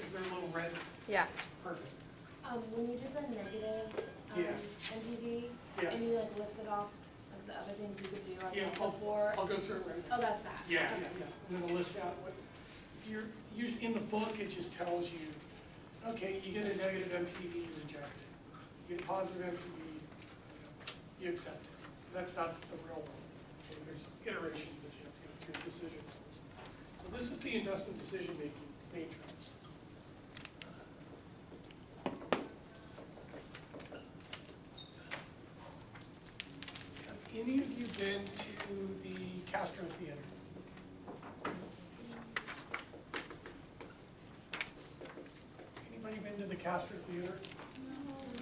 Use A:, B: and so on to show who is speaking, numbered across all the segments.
A: Is there a little red?
B: Yeah.
A: Perfect.
C: When you did the negative NPV,
A: Yeah.
C: and you like listed off like the other things you could do,
A: Yeah,
C: before.
A: I'll go through it right now.
C: Oh, that's that.
A: Yeah,
C: Okay.
A: yeah, yeah. And then I'll list out what, you're, usually in the book, it just tells you, okay, you get a negative MPV, you reject it. You get a positive MPV, you accept it. That's not the real world. Okay, there's iterations that you have to go through decision rules. So this is the investment decision-making matrix. Have any of you been to the Castro Theater? Anybody been to the Castro Theater?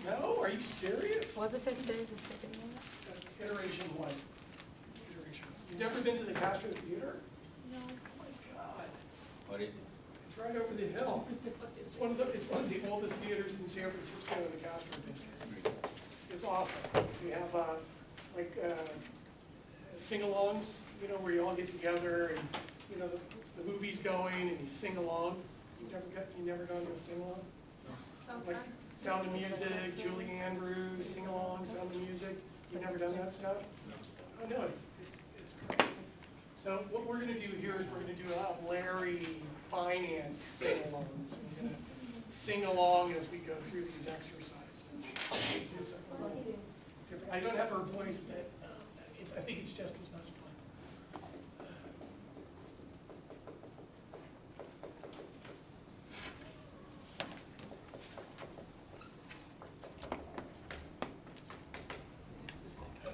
A: No. Are you serious?
B: What does it say? The second one?
A: That's iteration one. Iteration. You've never been to the Castro Theater?
C: No.
A: Oh my God.
D: What is it?
A: It's right over the hill. It's one of the oldest theaters in San Francisco in the Castro district. It's awesome. We have sing-alongs, you know, where you all get together and, you know, the movie's going and you sing along. You never gone to a sing-along?
C: Sounds
A: Like
C: fun.
A: Sound of Music, Julie Andrews, sing-along, Sound of Music. You've never done that stuff? Oh, no, it's great. So what we're gonna do here is we're gonna do a Larry Finance sing-alongs. We're gonna sing along as we go through these exercises. Do something a little different. I don't have her voice, but I think it's just as much fun.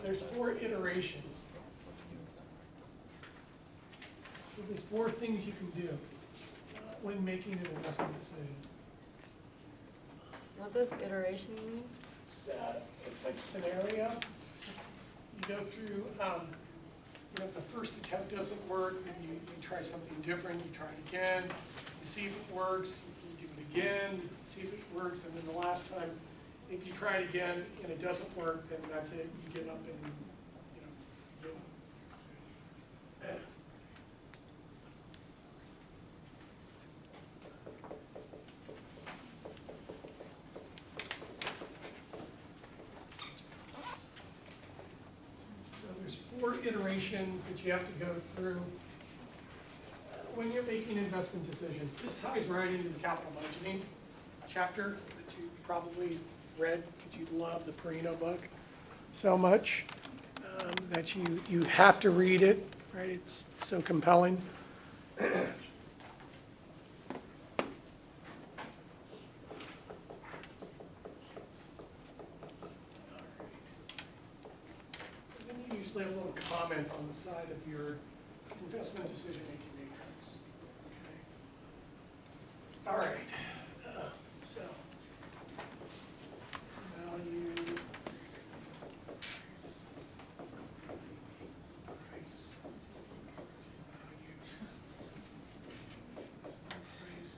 A: There's 4 iterations. So there's 4 things you can do when making an investment decision.
B: What does iteration mean?
A: It's like scenario. You go through, you know, if the first attempt doesn't work, then you try something different, you try it again, you see if it works, you do it again, see if it works, and then the last time, if you try it again and it doesn't work, then that's it, you get up and, you know, give up. So there's 4 iterations that you have to go through when you're making investment decisions. This ties right into the capital budgeting chapter that you probably read because you love the Perino book so much that you have to read it, right? It's so compelling. And then you usually have little comments on the side of your investment decision-making matrix. Okay. All right. So value, price, value, price.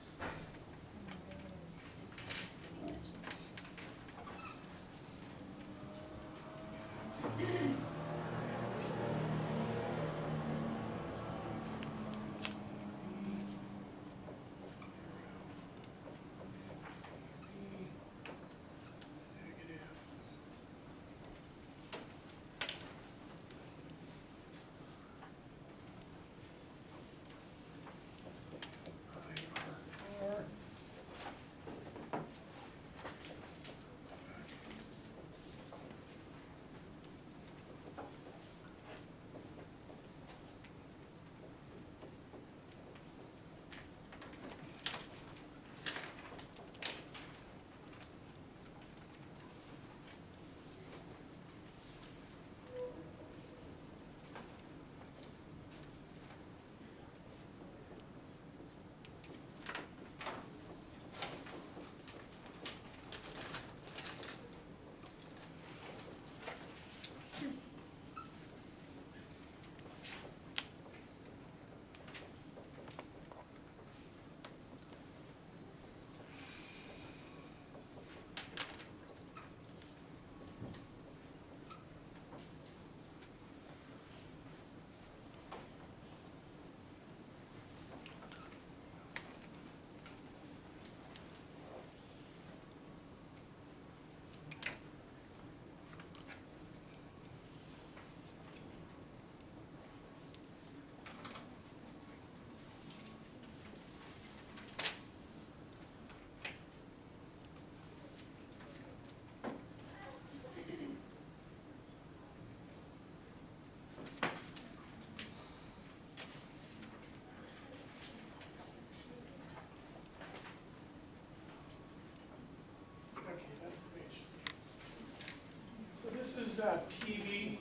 A: this is PV,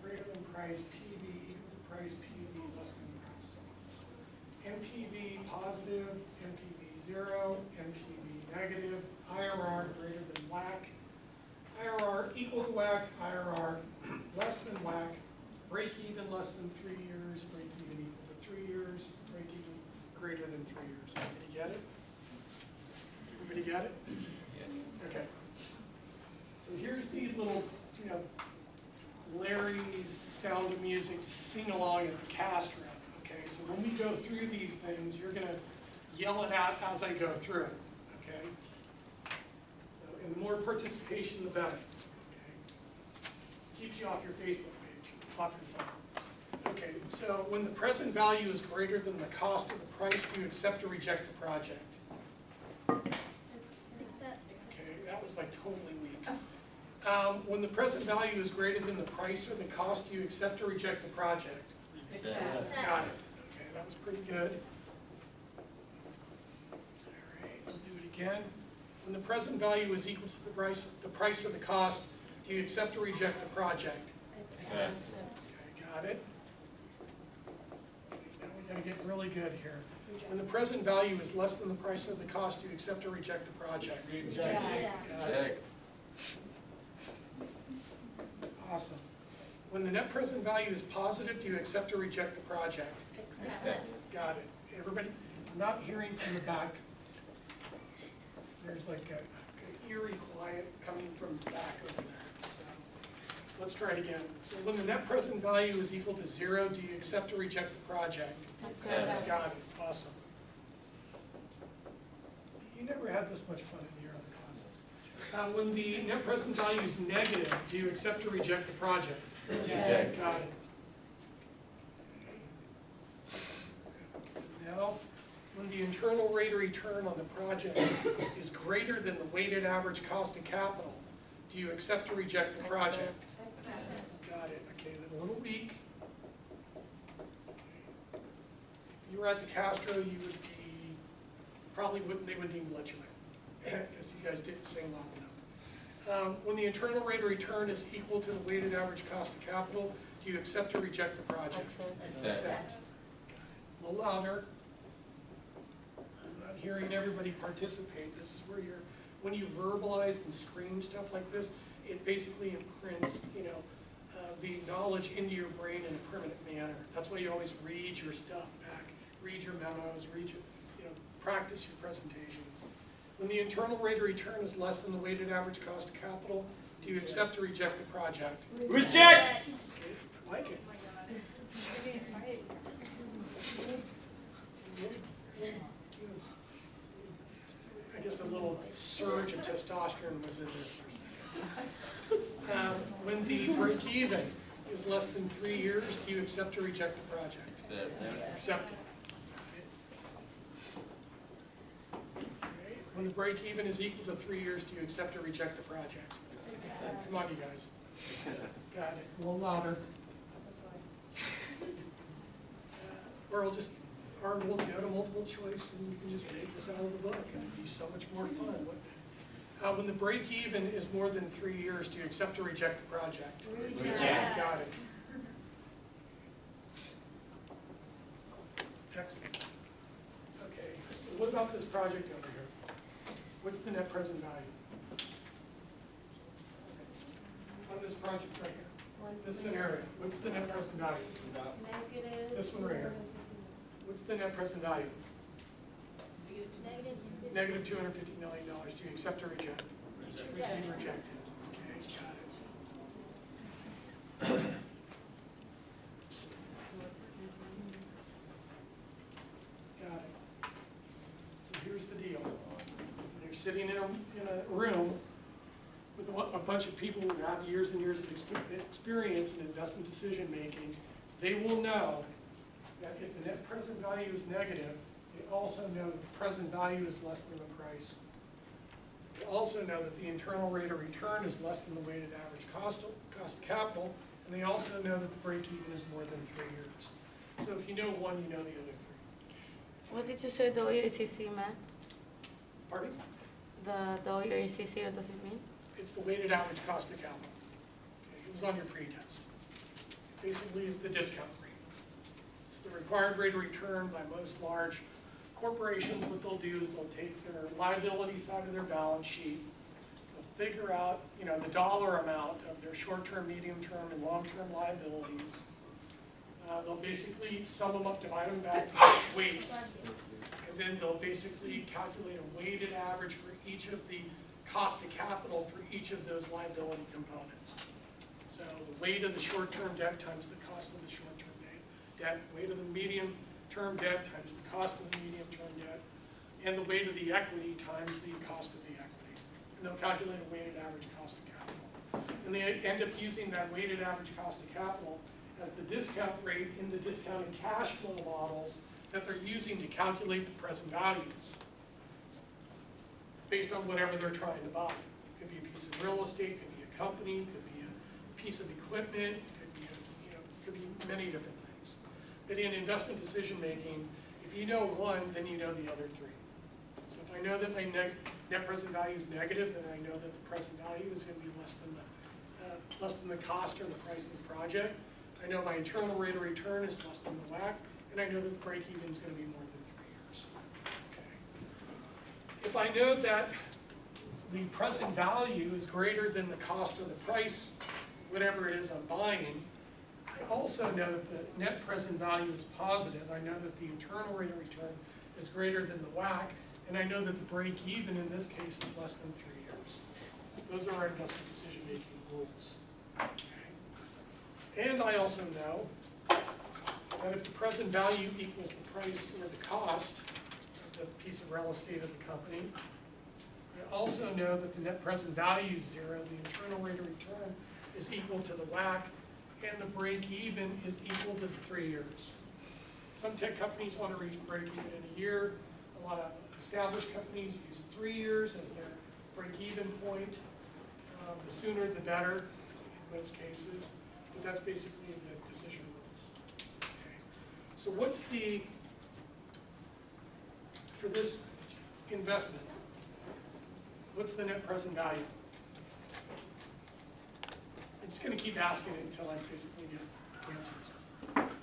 A: greater than price, PV equal to price, PV less than price. NPV positive, NPV 0, NPV negative, IRR greater than WACC, IRR equal to WACC, IRR less than WACC, break even less than 3 years, break even equal to 3 years, break even greater than 3 years. Everybody get it? Everybody get it?
D: Yes.
A: Okay. So here's the little, Larry's Sound of Music sing-along at the Castro. Okay, so when we go through these things, you're going to yell it out as I go through it. Okay? So, and the more participation, the better. Okay? Keeps you off your Facebook page, off your phone. Okay, so when the present value is greater than the cost of the price, do you accept or reject the project?
C: Except.
A: Okay, that was like totally weak. When the present value is greater than the price or the cost, do you accept or reject the project?
D: Accept.
A: Got it. Okay, that was pretty good. All right, we'll do it again. When the present value is equal to the price or the cost, do you accept or reject the project?
D: Accept.
A: Okay, got it. Now we got to get really good here. When the present value is less than the price or the cost, do you accept or reject the project?
C: Reject.
A: Got it. Awesome. When the net present value is positive, do you accept or reject the project?
C: Accept.
A: Got it. Everybody, I'm not hearing from the back. There's like a eerie quiet coming from the back over there. So let's try it again. So when the net present value is equal to 0, do you accept or reject the project?
D: Accept.
A: Got it. Awesome. You never had this much fun in your other classes. When the net present value is negative, do you accept or reject the project?
D: Reject.
A: Got it. Now, when the internal rate of return on the project is greater than the weighted average cost of capital, do you accept or reject the project?
C: Accept.
A: Got it. Okay, then a little weak. If you were at the Castro, you would be, probably wouldn't, they wouldn't even let you in, because you guys didn't sing loud enough. When the internal rate of return is equal to the weighted average cost of capital, do you accept or reject the project?
D: Accept.
A: A little louder. I'm not hearing everybody participate. This is where you're, when you verbalize and scream stuff like this, it basically imprints, the knowledge into your brain in a permanent manner. That's why you always read your stuff back, read your memos, read your, practice your presentations. When the internal rate of return is less than the weighted average cost of capital, do you accept or reject the project?
D: Reject.
A: Okay, I like it. I guess a little surge of testosterone was in there for a second. When the break-even is less than 3 years, do you accept or reject the project?
D: Accept.
A: Accept it. Okay. When the break-even is equal to 3 years, do you accept or reject the project? Come on, you guys. Got it. A little louder. Or we'll go to multiple choice and you can just read this out of the book. It'd be so much more fun, wouldn't it? When the break-even is more than 3 years, do you accept or reject the project?
D: Reject.
A: Got it. Excellent. Okay, so what about this project over here? What's the net present value? On this project right here, this scenario, what's the net present value?
C: Negative.
A: This one right here. What's the net present value?
C: Negative.
A: Negative $250 million. Do you accept or reject?
C: Reject.
A: Reject. Okay, got it. Got it. So here's the deal. You're sitting in a room with a bunch of people who have years and years of experience in investment decision making. They will know that if the net present value is negative, they also know that the present value is less than the price. They also know that the internal rate of return is less than the weighted average cost of capital, and they also know that the break-even is more than 3 years. So if you know one, you know the other 3.
B: What did you say the OEACC meant?
A: Pardon?
B: The OEACC, what does it mean?
A: It's the weighted average cost of capital. It was on your pretest. Basically, it's the discount rate. It's the required rate of return by most large corporations. What they'll do is they'll take their liability side of their balance sheet, they'll figure out, the dollar amount of their short-term, medium-term, and long-term liabilities. They'll basically sum them up, divide them back into weights, and then they'll basically calculate a weighted average for each of the cost of capital for each of those liability components. So the weight of the short-term debt times the cost of the short-term debt, weight of the medium-term debt times the cost of the medium-term debt, and the weight of the equity times the cost of the equity. And they'll calculate a weighted average cost of capital. And they end up using that weighted average cost of capital as the discount rate in the discounted cash flow models that they're using to calculate the present values based on whatever they're trying to buy. It could be a piece of real estate, could be a company, could be a piece of equipment, could be could be many different things. But in investment decision making, if you know one, then you know the other three. So if I know that my net present value is negative, then I know that the present value is going to be less than the cost or the price of the project. I know my internal rate of return is less than the WACC, and I know that the break even is going to be more than 3 years. Okay. If I know that the present value is greater than the cost or the price, whatever it is I'm buying, I also know that the net present value is positive. I know that the internal rate of return is greater than the WACC, and I know that the break even in this case is less than 3 years. Those are our investment decision making rules. And I also know that if the present value equals the price or the cost of the piece of real estate of the company, I also know that the net present value is 0, the internal rate of return is equal to the WACC, and the break even is equal to the 3 years. Some tech companies want to reach break even in a year. A lot of established companies use 3 years as their break even point. The sooner the better in most cases. But that's basically the decision rules. Okay. So what's for this investment, what's the net present value? I'm just going to keep asking it until I basically get answers.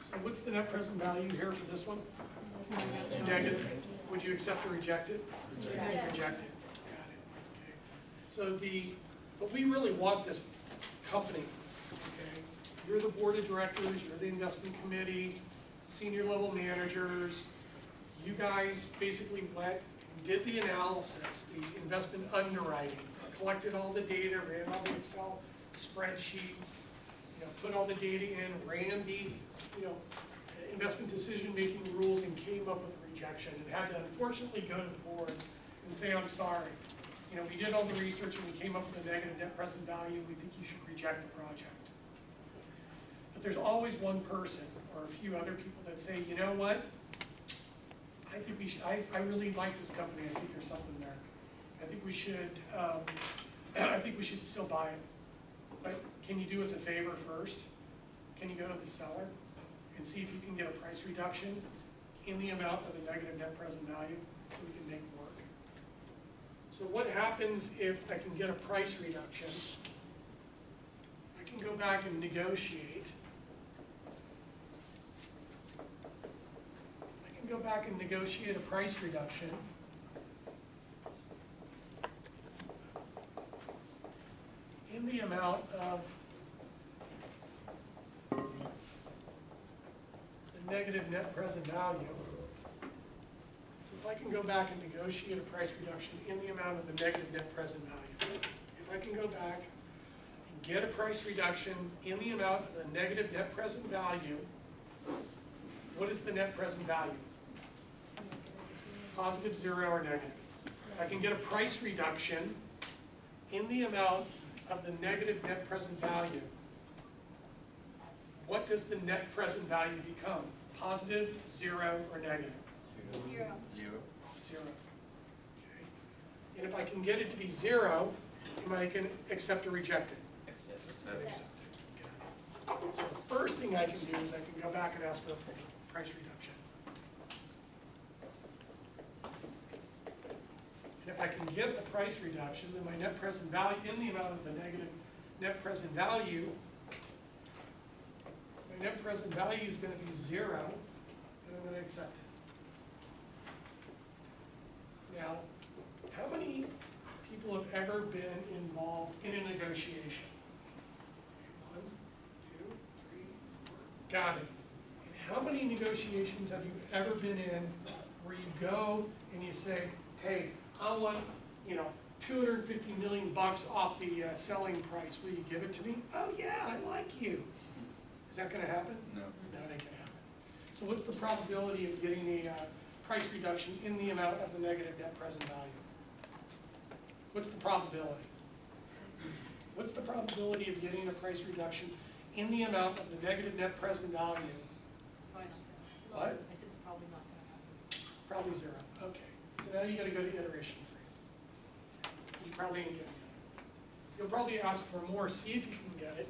A: So what's the net present value here for this one? Negative. Would you accept or reject it?
C: Yeah.
A: Reject it. Got it. Okay. So but we really want this company. Okay. You're the board of directors, you're the investment committee, senior level managers. You guys basically went and did the analysis, the investment underwriting, collected all the data, ran all the Excel spreadsheets, put all the data in, ran the investment decision making rules, and came up with a rejection, and had to unfortunately go to the board and say, I'm sorry. We did all the research and we came up with a negative net present value. We think you should reject the project. But there's always one person or a few other people that say, you know what? I think we should. I really like this company. I think there's something there. I think we should. I think we should still buy it. But can you do us a favor first? Can you go to the seller and see if you can get a price reduction in the amount of the negative net present value so we can make it work? So what happens if I can get a price reduction? I can go back and negotiate. I can go back and negotiate a price reduction. In the amount of the negative net present value. So if I can go back and negotiate a price reduction in the amount of the negative net present value, if I can go back and get a price reduction in the amount of the negative net present value, what is the net present value? Positive, 0, or negative. If I can get a price reduction in the amount of the negative net present value, what does the net present value become? Positive, 0, or negative?
C: 0.
D: 0.
A: 0. Okay. And if I can get it to be 0, am I going to accept or reject it?
C: Accept.
A: Got it. So the first thing I can do is I can go back and ask for a price reduction. And if I can get the price reduction, then my net present value in the amount of the negative net present value My net present value is gonna be 0, and I'm gonna accept it. Now, how many people have ever been involved in a negotiation? 1, 2, 3, 4. Got it. And how many negotiations have you ever been in where you go and you say, hey, I want, 250 million bucks off the selling price. Will you give it to me? Oh yeah, I like you. Is that going to happen?
D: No.
A: No, it ain't going to happen. So what's the probability of getting a price reduction in the amount of the negative net present value? What's the probability? What's the probability of getting a price reduction in the amount of the negative net present value? What?
B: I said it's probably not gonna happen.
A: Probably 0. Okay. So now you got to go to iteration 3. You probably ain't getting it. You'll probably ask for more, see if you can get it.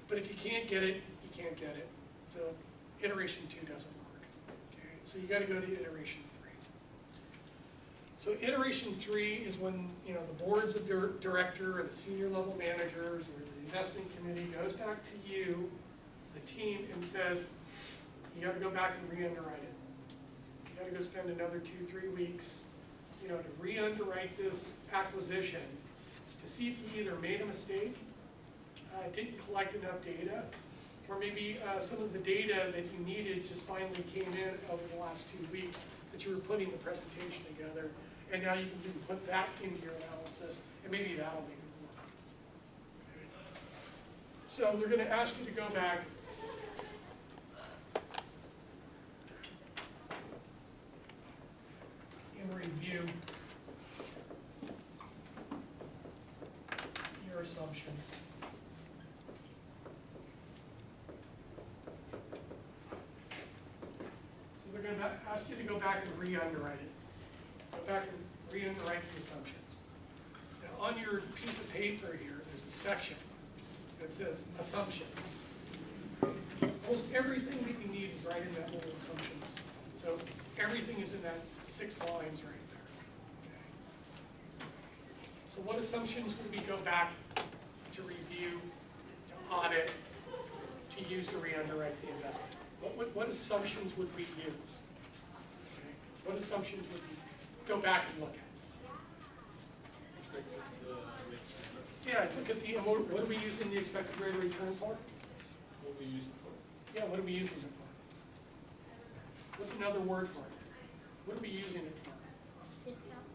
A: But if you can't get it, you can't get it. So iteration 2 doesn't work. Okay. So you got to go to iteration 3. So iteration 3 is when the boards of director or the senior level managers or the investment committee goes back to you, the team, and says, you got to go back and re-underwrite it. You got to go spend another 2-3 weeks, to re-underwrite this acquisition to see if you either made a mistake, didn't collect enough data, or maybe some of the data that you needed just finally came in over the last 2 weeks that you were putting the presentation together, and now you can put that into your analysis, and maybe that'll make it work. So they're going to ask you to go back and review your assumptions. So they're going to ask you to go back and re-underwrite it. Go back and re-underwrite the assumptions. Now on your piece of paper here, there's a section that says assumptions. Almost everything that you need is right in that little assumptions. So everything is in that 6 lines right there. Okay. So what assumptions would we go back to review, to audit, to use to re-underwrite the investment? What assumptions would we use? Okay. What assumptions would we go back and look at? Yeah, look at the, what are we using the expected rate of return for?
D: What we use it for?
A: Yeah, what are we using it for? What's another word for it? What are we using it for?
C: Discount.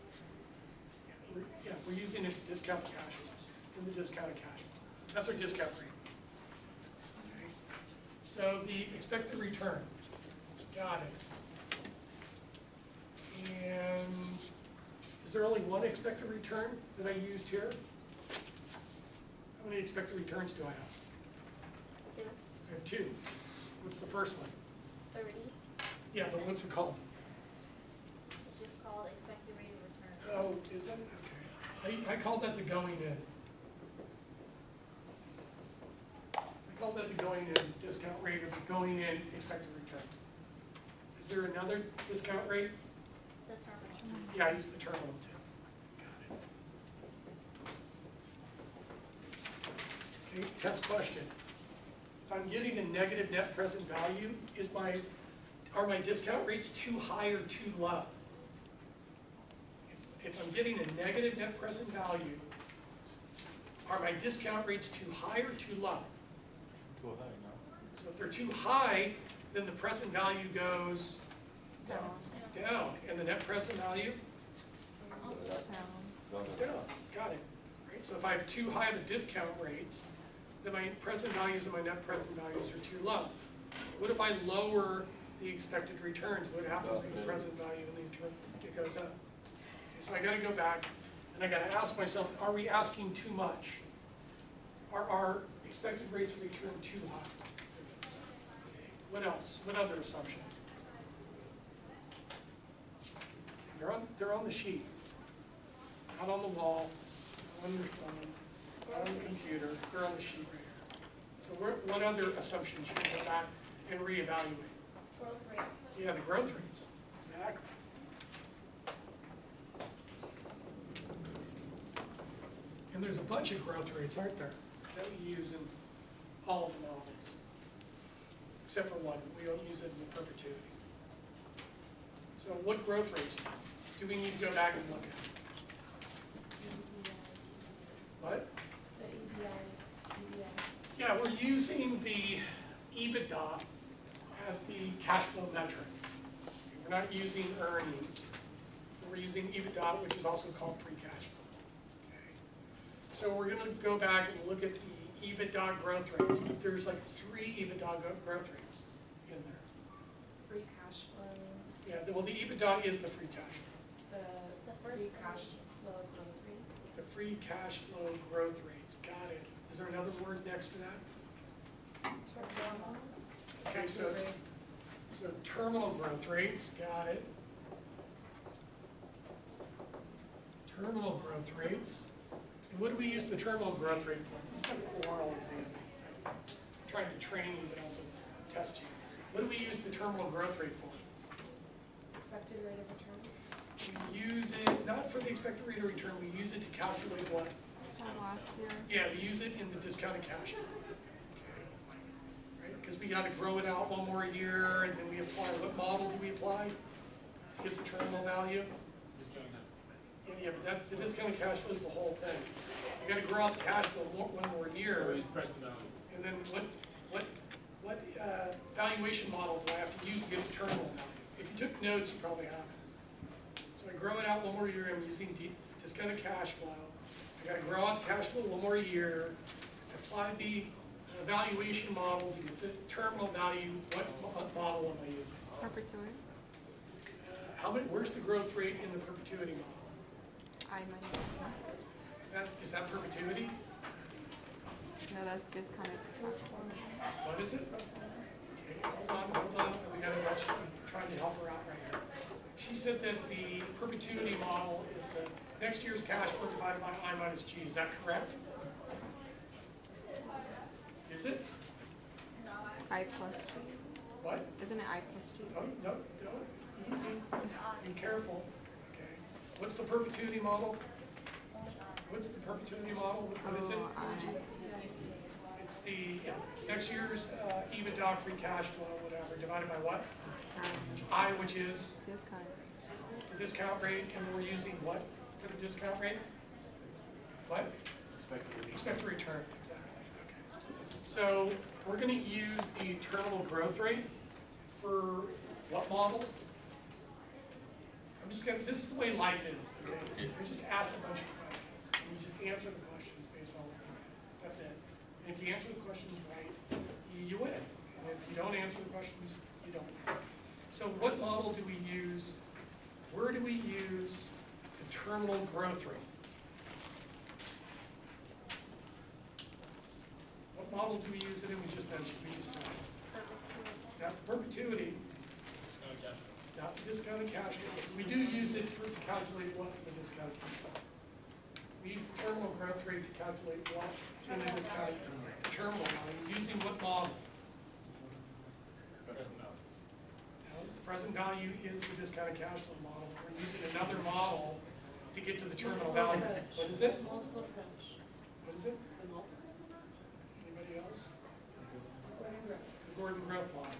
A: Yeah, we're using it to discount the cash flows, in the discounted cash flow. That's our discount rate. Okay. So the expected return, got it. And is there only one expected return that I used here? How many expected returns do I have?
C: 2,
A: I have 2. What's the first one?
C: 30.
A: Yeah, but what's it called?
C: It's just called expected rate of return.
A: Oh, is it? Okay. I call that the going in. I call that the going in discount rate or the going in expected return. Is there another discount rate?
C: The terminal.
A: Yeah, I use the terminal too. Got it. Okay, test question. If I'm getting a negative net present value, are my discount rates too high or too low? If I'm getting a negative net present value, are my discount rates too high or too low?
D: Too high now.
A: So if they're too high, then the present value goes down, and the net present value goes down. Got it. Right? So if I have too high of a discount rates, then my present values and my net present values are too low. What if I lower the expected returns? What happens to the present value and the return? It goes up. So I got to go back and I got to ask myself, are we asking too much? Are our expected rates of return too high? Okay. What else? What other assumptions? They're on the sheet, not on the wall, not on your phone, not on the computer. They're on the sheet right here. So what other assumptions should we go back and reevaluate?
C: Growth rate.
A: Yeah, the growth rates. Exactly. And there's a bunch of growth rates, aren't there, that we use in all of the models. except for one, we don't use it in the perpetuity. So what growth rates do we need to go back and look at? What?
C: The EBI.
A: Yeah, we're using the EBITDA as the cash flow metric. We're not using earnings. We're using EBITDA, which is also called free cash flow. Okay. So we're going to go back and look at the EBITDA growth rates. There's like 3 EBITDA growth rates in there.
B: Free cash flow,
A: Yeah, well, the EBITDA is the free cash flow.
C: The
B: free
C: first
B: cash
C: one.
B: flow growth rate.
A: The free cash flow growth rates. Got it. Is there another word next to that?
C: Terminal.
A: Okay, so terminal growth rates, got it. Terminal growth rates. And what do we use the terminal growth rate for? This is like an oral exam. I'm trying to train you, but also test you. What do we use the terminal growth rate for?
B: Expected rate of return.
A: We use it, not for the expected rate of return, we use it to calculate what?
B: From last year.
A: Yeah, we use it in the discounted cash flow. Right, because we gotta grow it out one more year, and then we apply, what model do we apply? To get the terminal value? Yeah, but that, the discounted cash flow is the whole thing. You gotta grow out the cash flow one more year, and then what valuation model do I have to use to get the terminal value? If you took notes, you probably have it. So I grow it out one more year, I'm using discounted cash flow. I gotta grow out the cash flow one more year, apply the valuation model to get the terminal value. What model am I using?
B: Perpetuity.
A: Where's the growth rate in the perpetuity model? Is that perpetuity?
B: No, that's discounted cash flow.
A: What is it? Okay, hold on, we gotta watch, I'm trying to help her out right here. She said that the perpetuity model is the next year's cash flow divided by I minus G, is that correct? Is it?
B: I plus G.
A: What?
B: Isn't it I plus G?
A: No, easy, be careful, okay. What's the perpetuity model? What's the perpetuity model, what is it? It's the, yeah, it's next year's EBITDA free cash flow, whatever, divided by what? I, which is
B: Discounted.
A: the discount rate, and we're using what for the discount rate? What? Expected return, exactly, okay. So we're gonna use the terminal growth rate for what model? I'm just gonna, this is the way life is, okay? We just ask a bunch of questions, and you just answer the questions based on what you know. That's it. And if you answer the questions right, you win. And if you don't answer the questions, you don't win. So what model do we use? Where do we use the terminal growth rate? What model do we use it in? We just mentioned, we just said. Now, perpetuity, not the discounted cash flow. We do use it to calculate what in the discounted cash flow. We use the terminal growth rate to calculate what in the discounted terminal value, using what model? Now, the present value is the discounted cash flow model. We're using another model to get to the terminal value. What is it?
C: Multiple approach.
A: What is it? Anybody else? The Gordon growth model.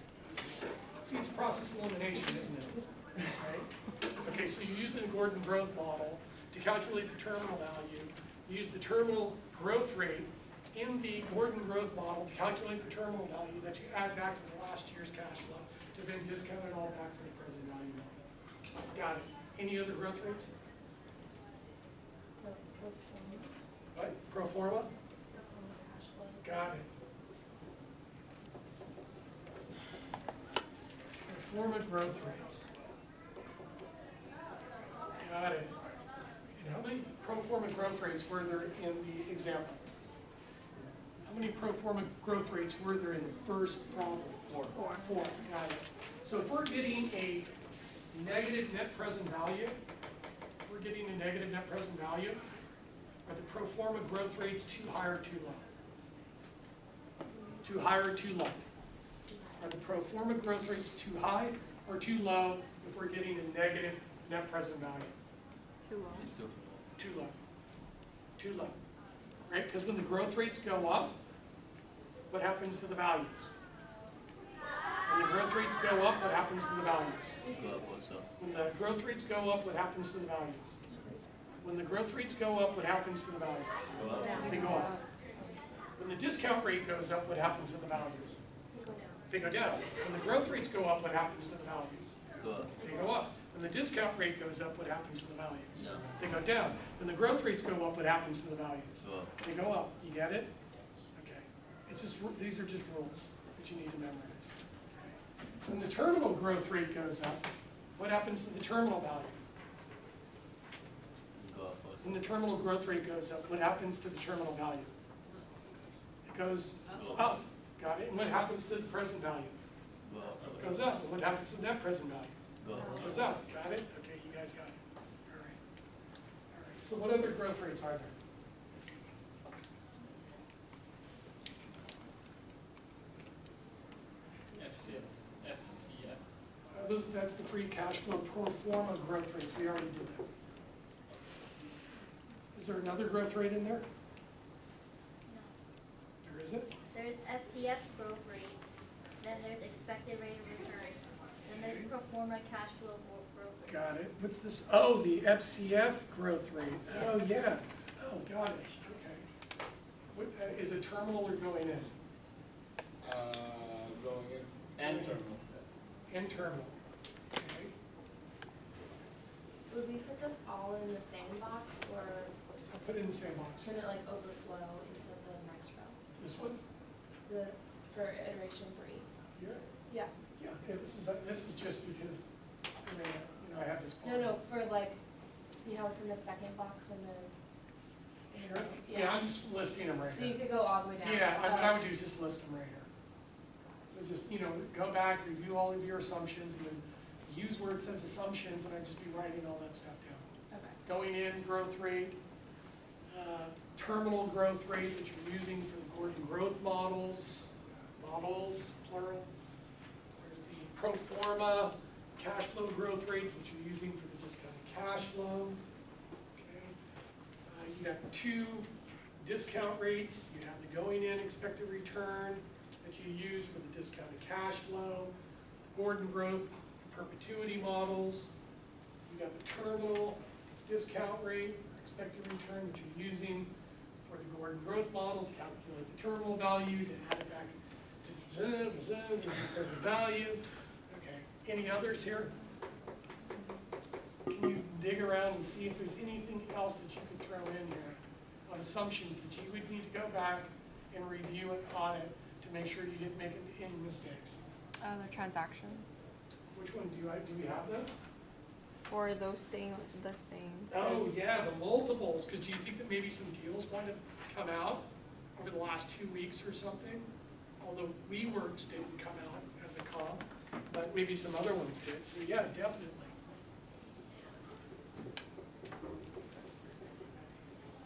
A: See, it's process elimination, isn't it? Right? Okay, so you use the Gordon growth model to calculate the terminal value. You use the terminal growth rate in the Gordon growth model to calculate the terminal value that you add back to the last year's cash flow to then discount it all back for the present value model. Got it. Any other growth rates? What? Pro forma?
C: Cash flow.
A: Got it. Pro forma growth rates. Got it. And how many pro forma growth rates were there in the example? How many pro forma growth rates were there in the first problem? Four. Got it. So if we're getting a negative net present value, are the pro forma growth rates too high or too low? Too high or too low? Are the pro forma growth rates too high or too low if we're getting a negative net present value?
B: Too low.
A: Too low. Too low. Right? Because when the growth rates go up, what happens to the values? When the growth rates go up, what happens to the values?
D: Go up also.
A: When the growth rates go up, what happens to the values? When the growth rates go up, what happens to the values?
D: Go up.
A: They go up. When the discount rate goes up, what happens to the values? They go down. When the growth rates go up, what happens to the values?
D: Go up.
A: They go up. When the discount rate goes up, what happens to the values?
D: No.
A: They go down. When the growth rates go up, what happens to the values?
D: Go up.
A: They go up. You get it? Okay. It's just, these are just rules that you need to memorize. Okay. When the terminal growth rate goes up, what happens to the terminal value?
D: Go up also.
A: When the terminal growth rate goes up, what happens to the terminal value? It goes
D: Go
A: up. Got it? And what happens to the present value?
D: Go up.
A: It goes up. And what happens to that present value?
D: Go up.
A: It goes up. Got it? Okay, you guys got it. All right. All right. So what other growth rates are there?
E: FCF.
A: That's the free cash flow pro forma growth rates. We already did that. Is there another growth rate in there?
C: No.
A: There isn't?
C: There's FCF growth rate, then there's expected rate of return, then there's pro forma cash flow growth rate.
A: Got it. What's this? Oh, the FCF growth rate. Oh, yeah. Oh, got it. Okay. What, is it terminal or going in?
E: Going in, and terminal.
A: In terminal. Okay.
F: Would we put this all in the same box, or
A: I'll put it in the same box.
F: can it like overflow into the next row?
A: This one?
F: For iteration 3?
A: Here?
F: Yeah.
A: Yeah. This is just because, I mean, I have this.
F: No, for like, see how it's in the second box and then.
A: Here? Yeah, I'm just listing them right
F: So you
A: here.
F: could go all the way down.
A: Yeah, what I would do is just list them right here. So just, go back, review all of your assumptions, and then use where it says assumptions, and I'd just be writing all that stuff down.
F: Okay.
A: Going in growth rate, terminal growth rate that you're using for the Gordon growth models, plural. There's the pro forma cash flow growth rates that you're using for the discounted cash flow. Okay. You got two discount rates. You have the going in expected return that you use for the discounted cash flow, the Gordon growth perpetuity models. You got the terminal discount rate, expected return that you're using for the Gordon growth model to calculate the terminal value, to add it back to the present value. Okay, any others here? Can you dig around and see if there's anything else that you could throw in here on assumptions that you would need to go back and review and audit to make sure you didn't make any mistakes?
B: The transactions.
A: Which one do we have those?
B: Or those staying the same.
A: Oh, yeah, the multiples, because do you think that maybe some deals might have come out over the last 2 weeks or something? Although WeWorks didn't come out as a comp, but maybe some other ones did, so yeah, definitely.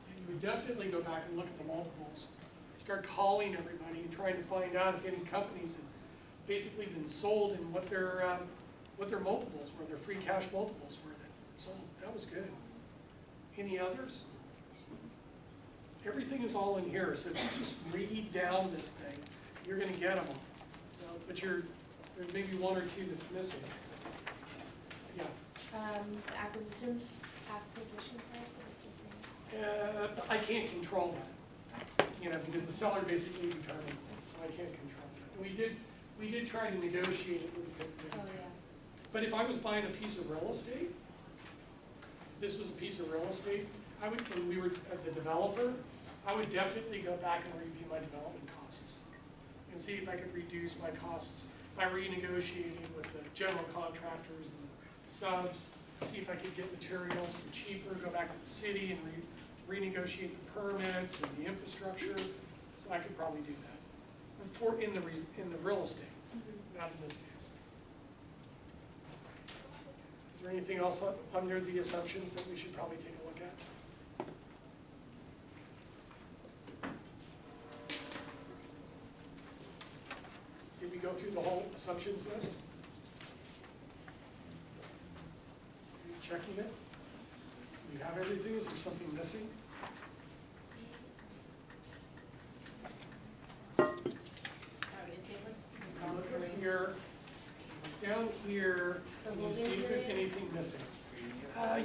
A: And you would definitely go back and look at the multiples. Start calling everybody and trying to find out if any companies have basically been sold and what their multiples were, their free cash multiples were that sold. That was good. Any others? Everything is all in here, so if you just read down this thing, you're going to get them all. So, but there's maybe one or two that's missing. Yeah.
F: The acquisition price, it's the same.
A: I can't control that, because the seller basically determines that, so I can't control that. And we did try to negotiate it with the.
F: Oh, yeah.
A: But if I was buying a piece of real estate, this was a piece of real estate, when we were at the developer, I would definitely go back and review my development costs and see if I could reduce my costs by renegotiating with the general contractors and subs, see if I could get materials for cheaper, go back to the city and renegotiate the permits and the infrastructure. So I could probably do that in the real estate, not in this case. Is there anything else under the assumptions that we should probably take a look at? Did we go through the whole assumptions list? Are you checking it? Do you have everything? Is there something missing? Look over here. missing?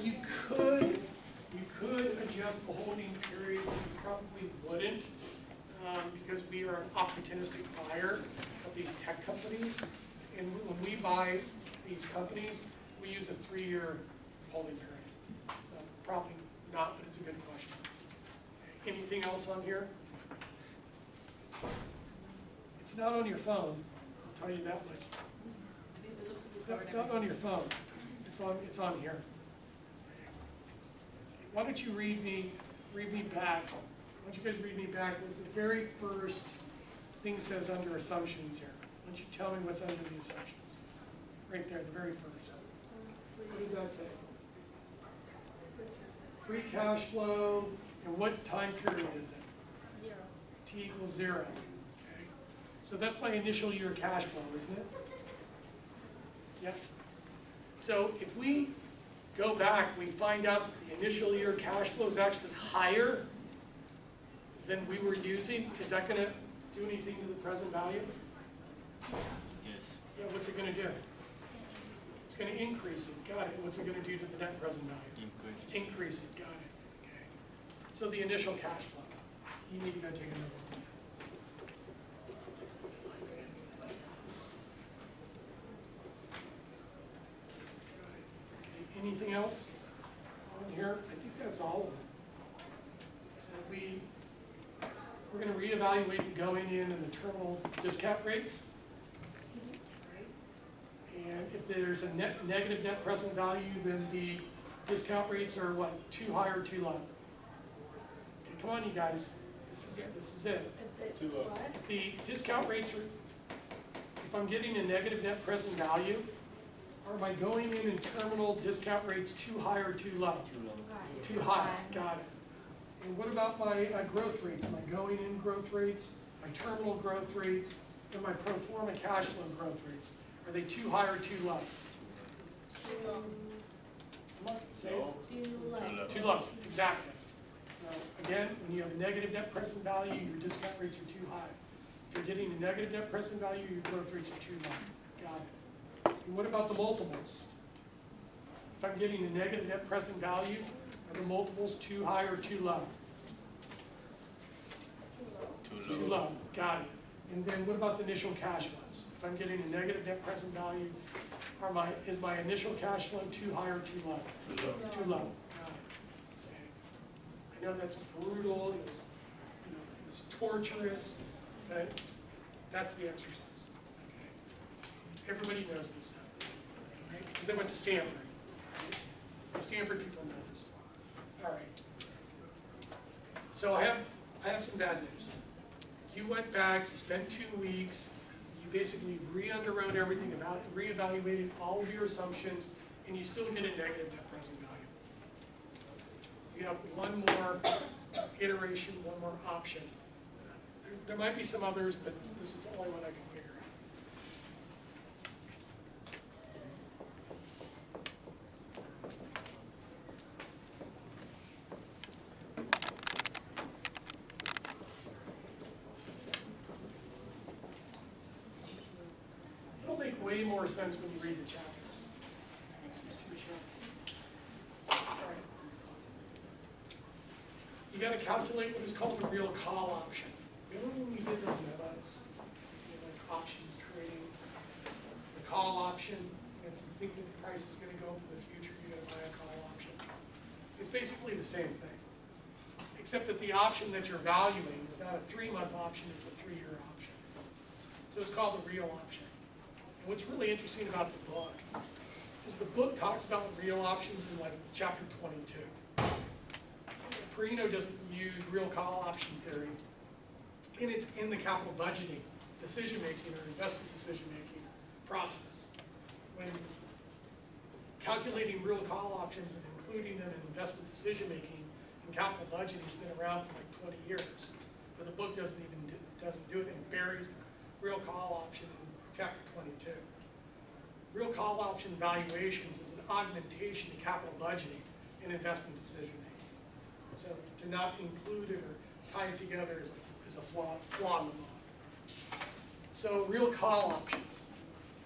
A: You could adjust the holding period, you probably wouldn't, because we are an opportunistic buyer of these tech companies. And when we buy these companies, we use a 3-year holding period. So probably not, but it's a good question. Anything else on here? It's not on your phone, I'll tell you that much. It's not on your phone, it's on here. Why don't you read me back? Why don't you guys read me back what the very first thing says under assumptions here? Why don't you tell me what's under the assumptions? Right there, the very first. What does that say? Free cash flow, and what time period is it?
C: 0.
A: T equals 0. Okay. So that's my initial year cash flow, isn't it? Yeah. So if we go back, we find out that the initial year cash flow is actually higher than we were using. Is that going to do anything to the present value?
D: Yes.
A: Yeah, what's it going to do? It's going to increase it. Got it. What's it going to do to the net present value?
D: Increase.
A: Increase it. Got it. Okay. So the initial cash flow. You need to go take another look. Okay. Anything else on here? I think that's all of them. So we're going to reevaluate the going in and the terminal discount rates. And if there's a negative net present value, then the discount rates are what? Too high or too low? Okay, come on, you guys. This is it. This is it.
F: Too low.
A: If the discount rates are, if I'm getting a negative net present value, are my going in and terminal discount rates too high or too low? Too high. Got it. And what about my growth rates? My going in growth rates, my terminal growth rates, and my pro forma cash flow growth rates? Are they too high or too low?
C: Too low.
A: Come on, say it.
F: Too low.
A: Too low, exactly. So again, when you have a negative net present value, your discount rates are too high. If you're getting a negative net present value, your growth rates are too low. Got it. And what about the multiples? If I'm getting a negative net present value, are the multiples too high or too low?
C: Too low.
A: Too low, got it. And then what about the initial cash flows? If I'm getting a negative net present value, is my initial cash flow too high or too low?
D: Too low.
A: Too low, got it. Okay. I know that's brutal, it was torturous, but that's the exercise. Okay. Everybody knows this stuff, right? Because they went to Stanford. Right? The Stanford people know this stuff. All right. So I have some bad news. You went back, you spent 2 weeks, you basically re-underwrote everything, re-evaluated all of your assumptions, and you still get a negative net present value. You have one more iteration, one more option. There might be some others, but this is the only one I can figure out. It'll make way more sense when you read the chapters. All right. You got to calculate what is called a real call option. Remember when we did those memos, like options trading, the call option, if you think that the price is going to go up in the future, you got to buy a call option. It's basically the same thing, except that the option that you're valuing is not a 3-month option, it's a 3-year option. So it's called a real option. And what's really interesting about the book is the book talks about real options in like chapter 22. Perino doesn't use real call option theory, and it's in the capital budgeting, decision-making, or investment decision-making process. When calculating real call options and including them in investment decision-making and capital budgeting has been around for like 20 years, but the book doesn't do it and buries the real call option in chapter 22. Real call option valuations is an augmentation to capital budgeting and investment decision-making. So to not include it or tie it together is a flaw in the law. So real call options.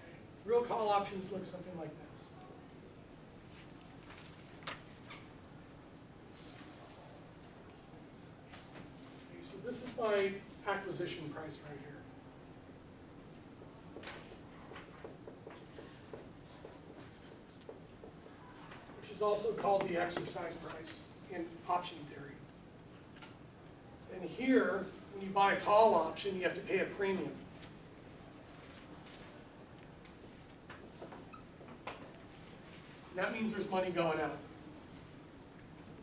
A: Okay. Real call options look something like this. this is my acquisition price right here. Which is also called the exercise price in option theory. And here, when you buy a call option, you have to pay a premium. And that means there's money going out.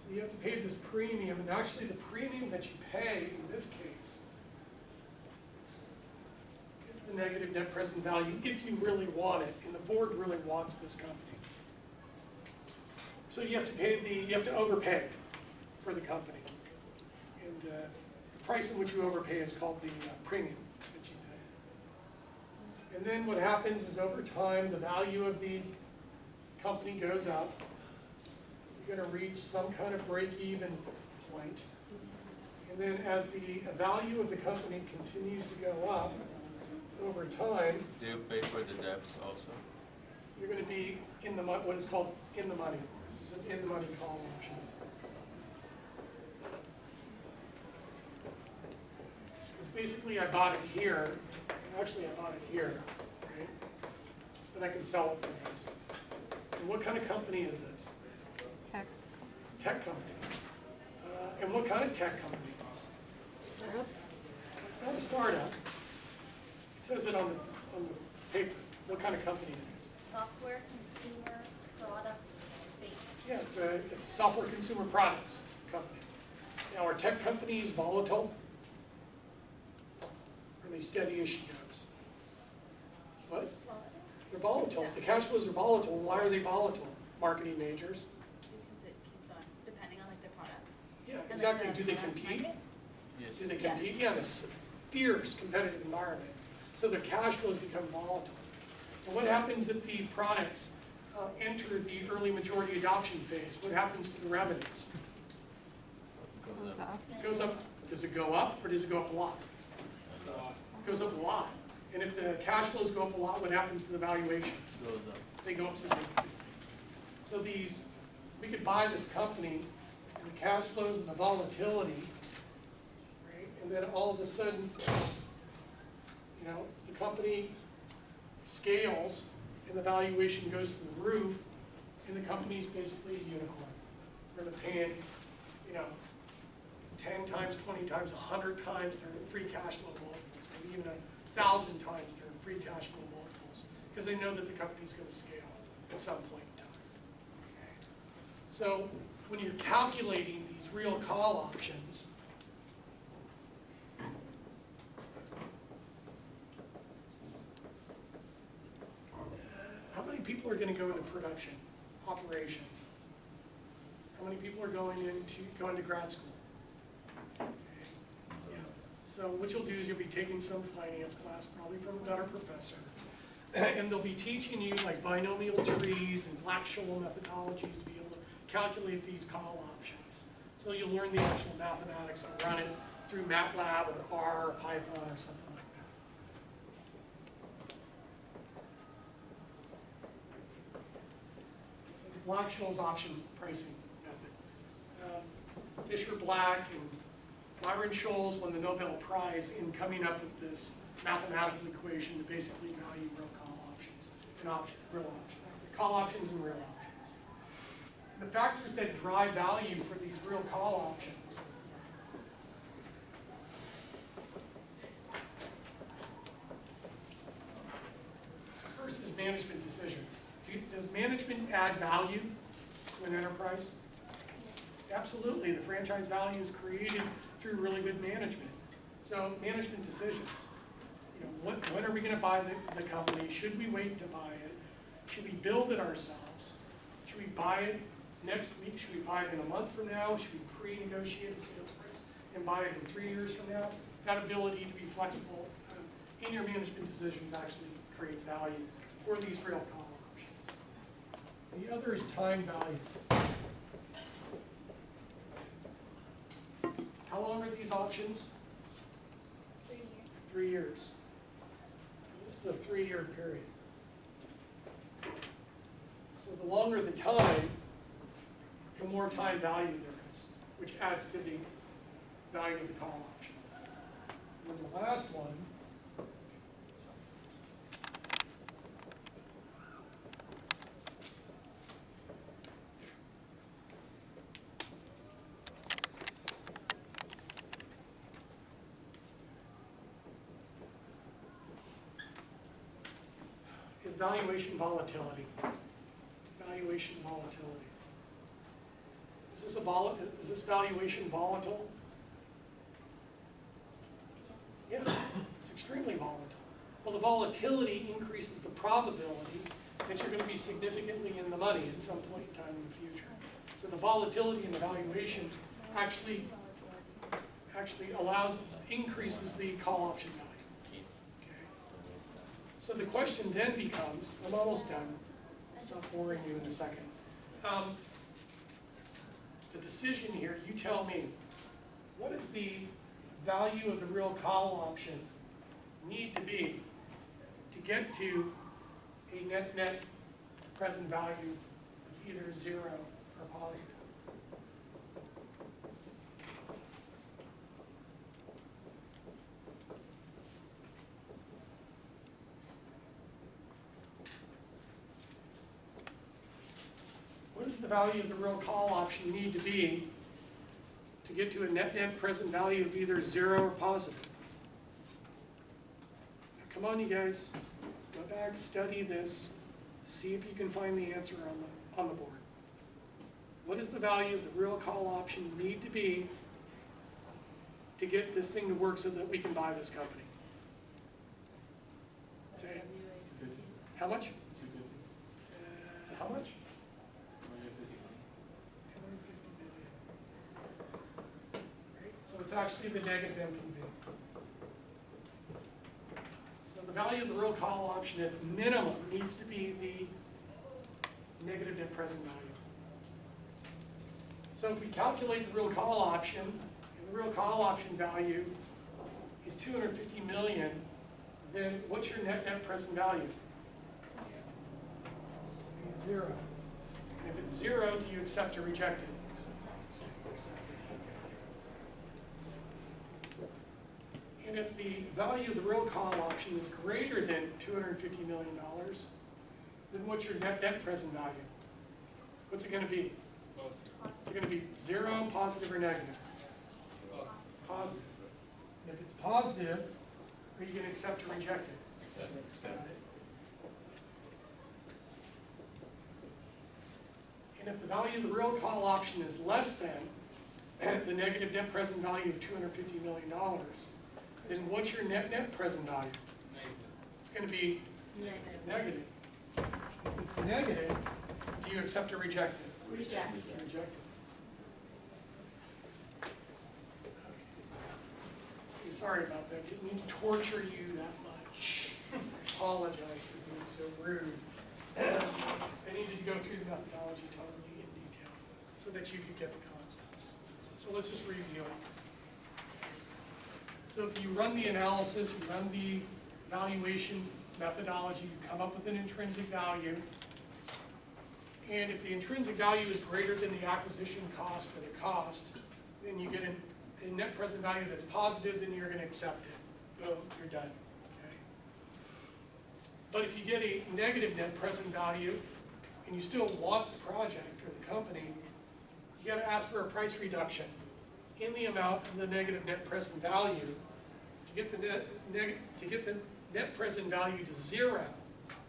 A: So you have to pay this premium, and actually the premium that you pay in this case is the negative net present value if you really want it, and the board really wants this company. So you have to pay you have to overpay for the company. And the price in which you overpay is called the premium that you pay. And then what happens is over time, the value of the company goes up. You're going to reach some kind of break-even point. And then as the value of the company continues to go up over time,
G: Do you pay for the debts also?
A: you're going to be in the what is called in the money. This is an in the money call option. Because basically I bought it here. Actually, I bought it here, right? But I can sell it for this. And what kind of company is this?
B: Tech.
A: It's a tech company. And what kind of tech company?
B: Startup.
A: It's not a startup. It says it on the paper. What kind of company it is?
C: Software consumer products space.
A: Yeah, it's a software consumer products company. Now, are tech companies volatile? Are they steady as she goes? What?
C: Well,
A: They're volatile. The cash flows are volatile. Why are they volatile? Marketing majors.
H: Because it keeps on, depending on like the products.
A: Yeah,
H: And, like,
A: exactly.
H: the
A: Do they
H: product
A: compete?
H: market.
G: Yes.
A: Do they compete? Yeah, in a fierce competitive environment. So their cash flows become volatile. And what happens if the products enter the early majority adoption phase? What happens to the revenues?
G: Goes
B: Goes
G: up.
B: up.
A: It goes up. Does it go up or does it go up a lot? It goes up a lot. And if the cash flows go up a lot, what happens to the valuations?
G: Goes up.
A: They go up significantly. So we could buy this company, and the cash flows and the volatility, right? And then all of a sudden, the company scales and the valuation goes to the roof, and the company's basically a unicorn. We're paying, 10 times, 20 times, 100 times their free cash flow multiples, maybe even 1,000 times their free cash flow multiples, because they know that the company's going to scale at some point in time. Okay. So when you're calculating these real call options, how many people are going to go into production operations? How many people are going to grad school? Okay. Yeah. So what you'll do is you'll be taking some finance class, probably from a better professor, and they'll be teaching you like binomial trees and Black-Scholes methodologies to be able to calculate these call options. So you'll learn the actual mathematics and run it through MATLAB or R or Python or something like that. So the Black-Scholes option pricing method. Fisher-Black and Myron Scholes won the Nobel Prize in coming up with this mathematical equation to basically value real call options and real options, call options and real options. And the factors that drive value for these real call options first is management decisions. Does management add value to an enterprise? Absolutely. The franchise value is created through really good management. So management decisions. When are we going to buy the company? Should we wait to buy it? Should we build it ourselves? Should we buy it next week? Should we buy it in a month from now? Should we pre-negotiate a sales price and buy it in 3 years from now? That ability to be flexible in your management decisions actually creates value for these real call options. The other is time value. How long are these options?
C: 3 years.
A: 3 years. This is a 3-year period. So the longer the time, the more time value there is, which adds to the value of the call option. And then the last one is valuation volatility. Valuation volatility. Is this valuation volatile? Yeah, it's extremely volatile. Well, the volatility increases the probability that you're going to be significantly in the money at some point in time in the future. So the volatility in the valuation actually increases the call option value. Okay. So the question then becomes, I'm almost done. I'll stop boring you in a second. The decision here, you tell me, what is the value of the real call option need to be to get to a net present value that's either 0 or positive? What does the value of the real call option need to be to get to a net present value of either 0 or positive? Now, come on, you guys. Go back, study this. See if you can find the answer on the board. What is the value of the real call option need to be to get this thing to work so that we can buy this company? Say it. How much? How much? 250 million. Right? So it's actually the negative NPV. So the value of the real call option at minimum needs to be the negative net present value. So if we calculate the real call option, and the real call option value is 250 million, then what's your net present value? 0. And if it's 0, do you accept or reject it? And if the value of the real call option is greater than $250 million, then what's your net present value? What's it going to be? Is it going to be 0, positive, or negative? Positive. And if it's positive, are you going to accept or reject it? Accept. And if the value of the real call option is less than the negative net present value of $250 million, then what's your net present value? It's going to be negative. If it's negative, do you accept or reject it?
F: Reject.
A: Reject it. Okay, sorry about that. Didn't mean to torture you that much. Apologize for being so rude. I needed to go through the methodology totally in detail so that you could get the concepts. So let's just review it. So if you run the analysis, you run the valuation methodology, you come up with an intrinsic value. And if the intrinsic value is greater than the acquisition cost or the cost, then you get a net present value that's positive, then you're going to accept it. Boom, you're done. Okay. But if you get a negative net present value and you still want the project or the company, you got to ask for a price reduction in the amount of the negative net present value to get the net present value to 0.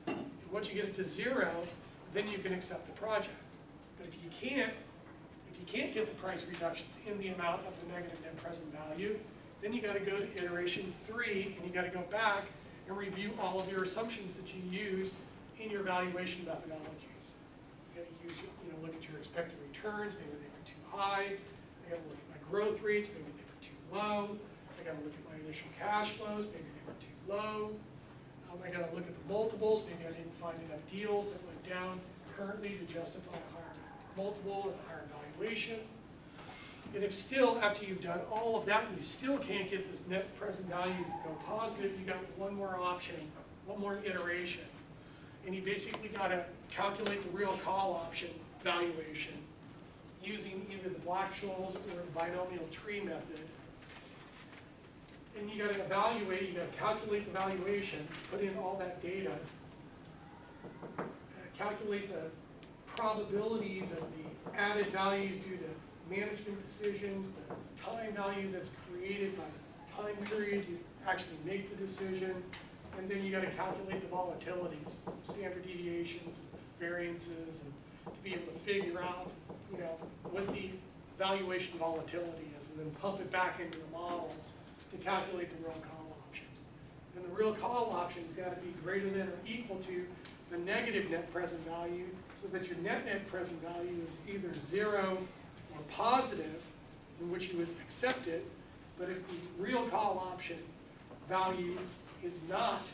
A: And once you get it to 0, then you can accept the project. But if you can't get the price reduction in the amount of the negative net present value, then you got to go to iteration 3 and you got to go back and review all of your assumptions that you used in your valuation methodologies. You got to use, look at your expected returns. Maybe they were too high. I got to look at my growth rates. Maybe they were too low. I got to look at my initial cash flows. Maybe they were too low. I got to look at the multiples. Maybe I didn't find enough deals that went down currently to justify a higher multiple and a higher valuation. And if still, after you've done all of that, and you still can't get this net present value to go positive, you got one more option, one more iteration. And you basically got to calculate the real call option valuation using either the Black-Scholes or the binomial tree method. And you gotta evaluate, you gotta calculate the valuation, put in all that data, calculate the probabilities of the added values due to management decisions, the time value that's created by the time period you actually make the decision, and then you gotta calculate the volatilities, standard deviations, variances, and to be able to figure out, you know, what the valuation volatility is, and then pump it back into the models to calculate the real call option. And the real call option's gotta be greater than or equal to the negative net present value, so that your net present value is either 0 or positive, in which you would accept it, but if the real call option value is not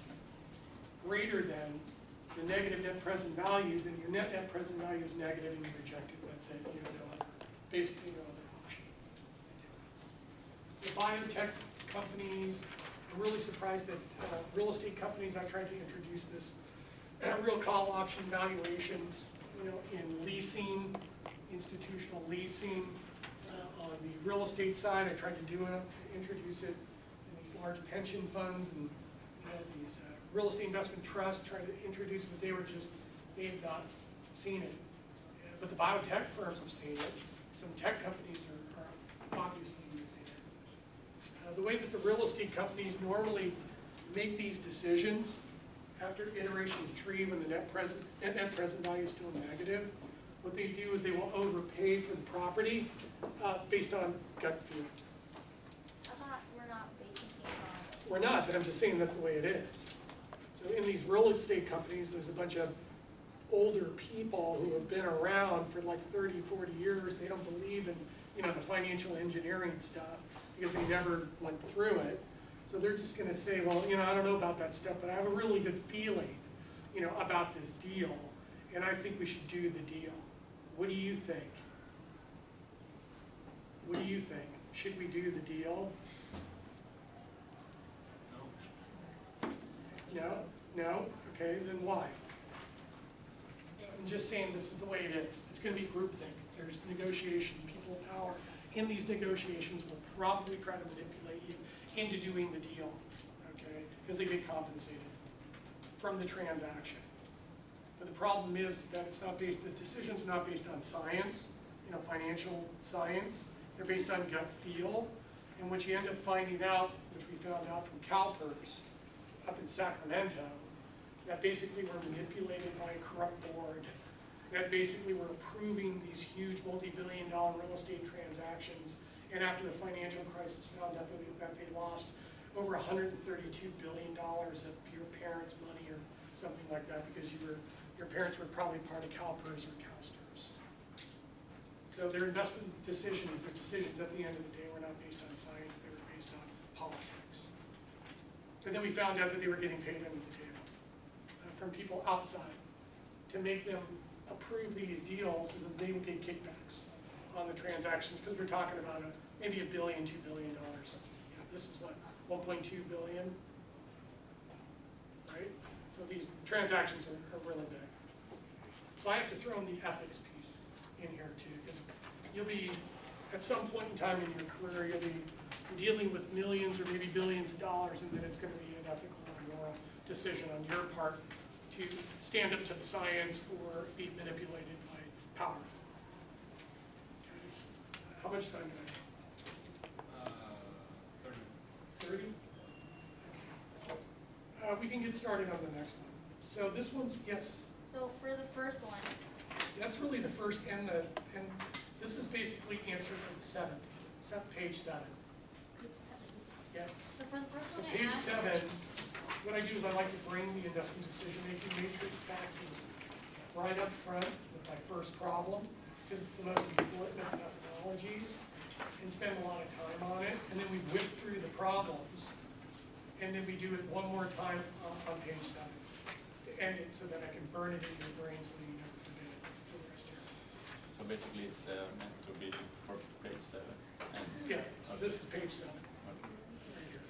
A: greater than the negative net present value, then your net present value is negative and you reject it. That's it. You have no other, basically no other option. So biotech companies, I'm really surprised that real estate companies, I tried to introduce this real call option valuations, you know, in leasing, institutional leasing. On the real estate side, I tried to introduce it in these large pension funds and these real estate investment trusts, tried to introduce it, but they have not seen it. But the biotech firms have seen it. Some tech companies are obviously using it. The way that the real estate companies normally make these decisions, after iteration 3, when the net present value is still negative, what they do is they will overpay for the property based on gut feel.
C: I thought we're not basing things on.
A: We're not, but I'm just saying that's the way it is. So in these real estate companies, there's a bunch of older people who have been around for like 30, 40 years. They don't believe in, you know, the financial engineering stuff because they never went through it. So they're just going to say, well, you know, I don't know about that stuff, but I have a really good feeling, you know, about this deal, and I think we should do the deal. What do you think? What do you think? Should we do the deal? No? No? Okay, then why? I'm just saying this is the way it is. It's going to be groupthink. There's negotiation, people of power. In these negotiations will probably try to manipulate you into doing the deal, okay? Because they get compensated from the transaction. But the problem is that it's not based, the decision's not based on science, you know, financial science. They're based on gut feel. And what you end up finding out, which we found out from CalPERS up in Sacramento, that basically we're manipulated by a corrupt board, that basically we're approving these huge multi-billion-dollar real estate transactions, and after the financial crisis found out that they lost over $132 billion of your parents' money or something like that because your parents were probably part of CalPERS or CalSTRS. So their investment decisions, their decisions at the end of the day were not based on science, they were based on politics. And then we found out that they were getting paid under the table from people outside to make them approve these deals so that they would get kickbacks on the transactions, because we're talking about maybe $1 billion, $2 billion. You know, this is what, 1.2 billion, right? So these transactions are really big. So I have to throw in the ethics piece in here too, because you'll be, at some point in time in your career, you'll be dealing with millions or maybe billions of dollars, and then it's going to be an ethical or moral decision on your part to stand up to the science or be manipulated by power. How much time do I have? 30? We can get started on the next one. So this one's, yes?
C: So for the first one,
A: That's really the first, and this is basically answer for the seventh, page 7. Yeah.
C: so for the first
A: So
C: one I
A: page
C: asked,
A: 7, what I do is I like to bring the investment decision-making matrix back to right up front with my first problem, because it's the most important of methodologies, and spend a lot of time on it, and then we whip through the problems, and then we do it one more time on page 7 to end it so that I can burn it into your brain so that you never forget it for the rest of your life.
G: So basically it's meant to be for page 7. And
A: Yeah, so this is page 7.
G: okay.
A: Right here.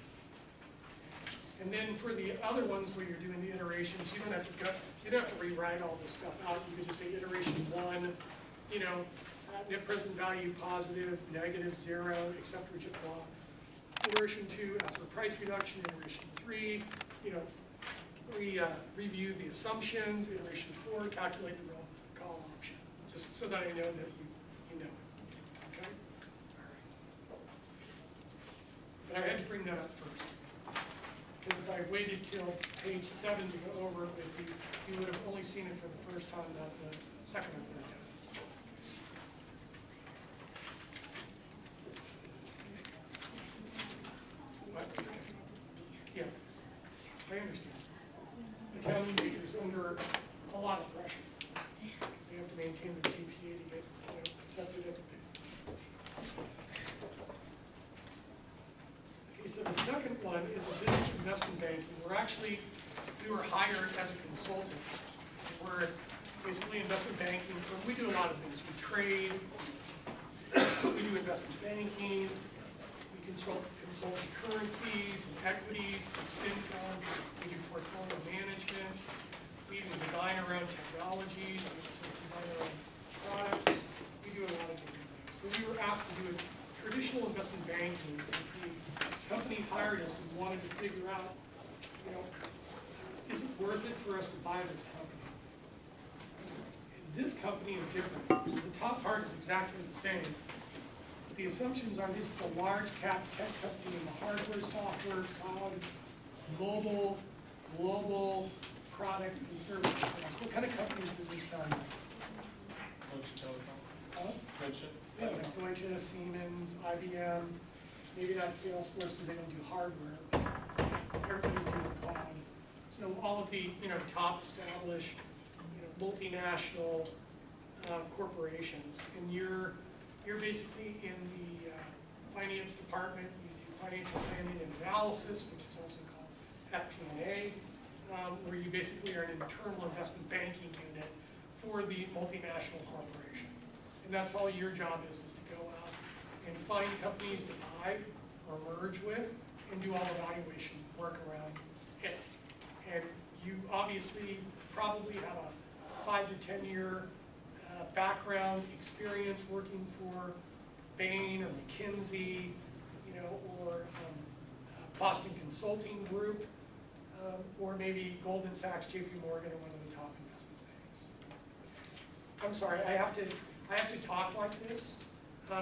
A: And then for the other ones where you're doing the iterations, you don't have to rewrite all this stuff out. You can just say iteration 1, you know, net present value positive, negative, 0, except for blah. Iteration 2, ask for price reduction. Iteration 3, review the assumptions. Iteration 4, calculate the roll call option. Just so that I know that you know it. Okay? All right. But I had to bring that up first. Because if I waited till page 7 to go over it with you, you would have only seen it for the first time, not the second or third time. What? Yeah, I understand. Accounting majors under a lot of pressure, because they have to maintain their GPA to get accepted at the big. Okay, so the second one is a business investment banking. We were hired as a consultant. We're basically investment banking. We do a lot of things. We trade, we do investment banking, we consult currencies and equities, fixed income, we do portfolio management, we even design around technology, we also design around products. We do a lot of different things. But we were asked to do a traditional investment banking because the company hired us and wanted to figure out, is it worth it for us to buy this company? This company is different. So the top part is exactly the same. But the assumptions are this is a large cap tech company in the hardware, software, cloud, mobile, global product and services. What kind of companies does this sound like?
E: Deutsche Telekom.
A: Huh?
E: Deutsche.
A: Yeah, like Deutsche, Siemens, IBM, maybe not Salesforce because they don't do hardware. Everybody's doing cloud. So all of the top established multinational corporations, and you're basically in the finance department. You do financial planning and analysis, which is also called FP&A, where you basically are an internal investment banking unit for the multinational corporation. And that's all your job is to go out and find companies to buy or merge with and do all the valuation work around it. And you obviously probably have a 5 to 10 year background experience working for Bain or McKinsey, or Boston Consulting Group, or maybe Goldman Sachs, JP Morgan, or one of the top investment banks. I'm sorry, I have to talk like this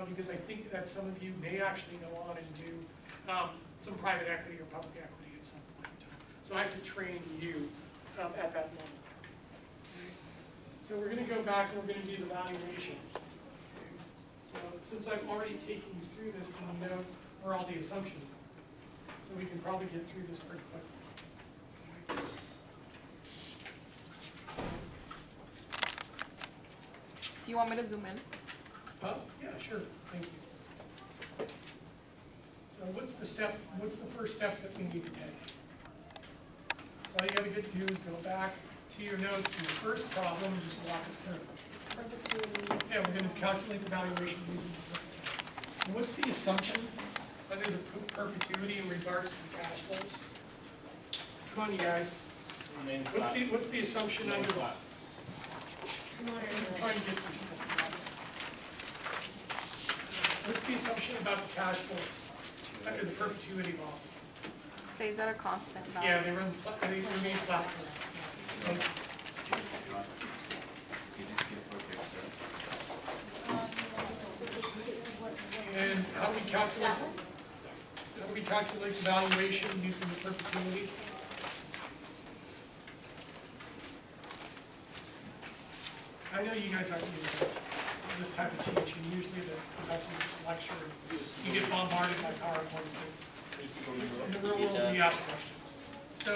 A: because I think that some of you may actually go on and do some private equity or public equity at some point in time. So I have to train you at that level. Okay. So we're going to go back and we're going to do the valuations. Okay. So since I've already taken you through this, then you know where all the assumptions are. So we can probably get through this pretty quickly. Okay.
B: Do you want me to zoom in?
A: Yeah, sure. Thank you. So what's the first step that we need to take? So all you got to do is go back to your notes to the first problem and just walk us through it.
F: Perpetuity.
A: Yeah, we're going to calculate the valuation using the perpetuity. And what's the assumption under the perpetuity in regards to the cash flows? Come on, you guys.
E: Remain flat.
A: What's the assumption
E: Remain
A: under
E: flat.
A: I'm trying to get some people to that. What's the assumption about the cash flows under the perpetuity law?
B: Stays at a constant value.
A: Yeah, they remain flat for that.
D: You just get for yourself.
A: And how do we calculate the valuation using the perpetuity? I know you guys aren't used to this type of teaching. Usually the professor will just lecture and you get bombarded by PowerPoints, but in the real world we ask questions. So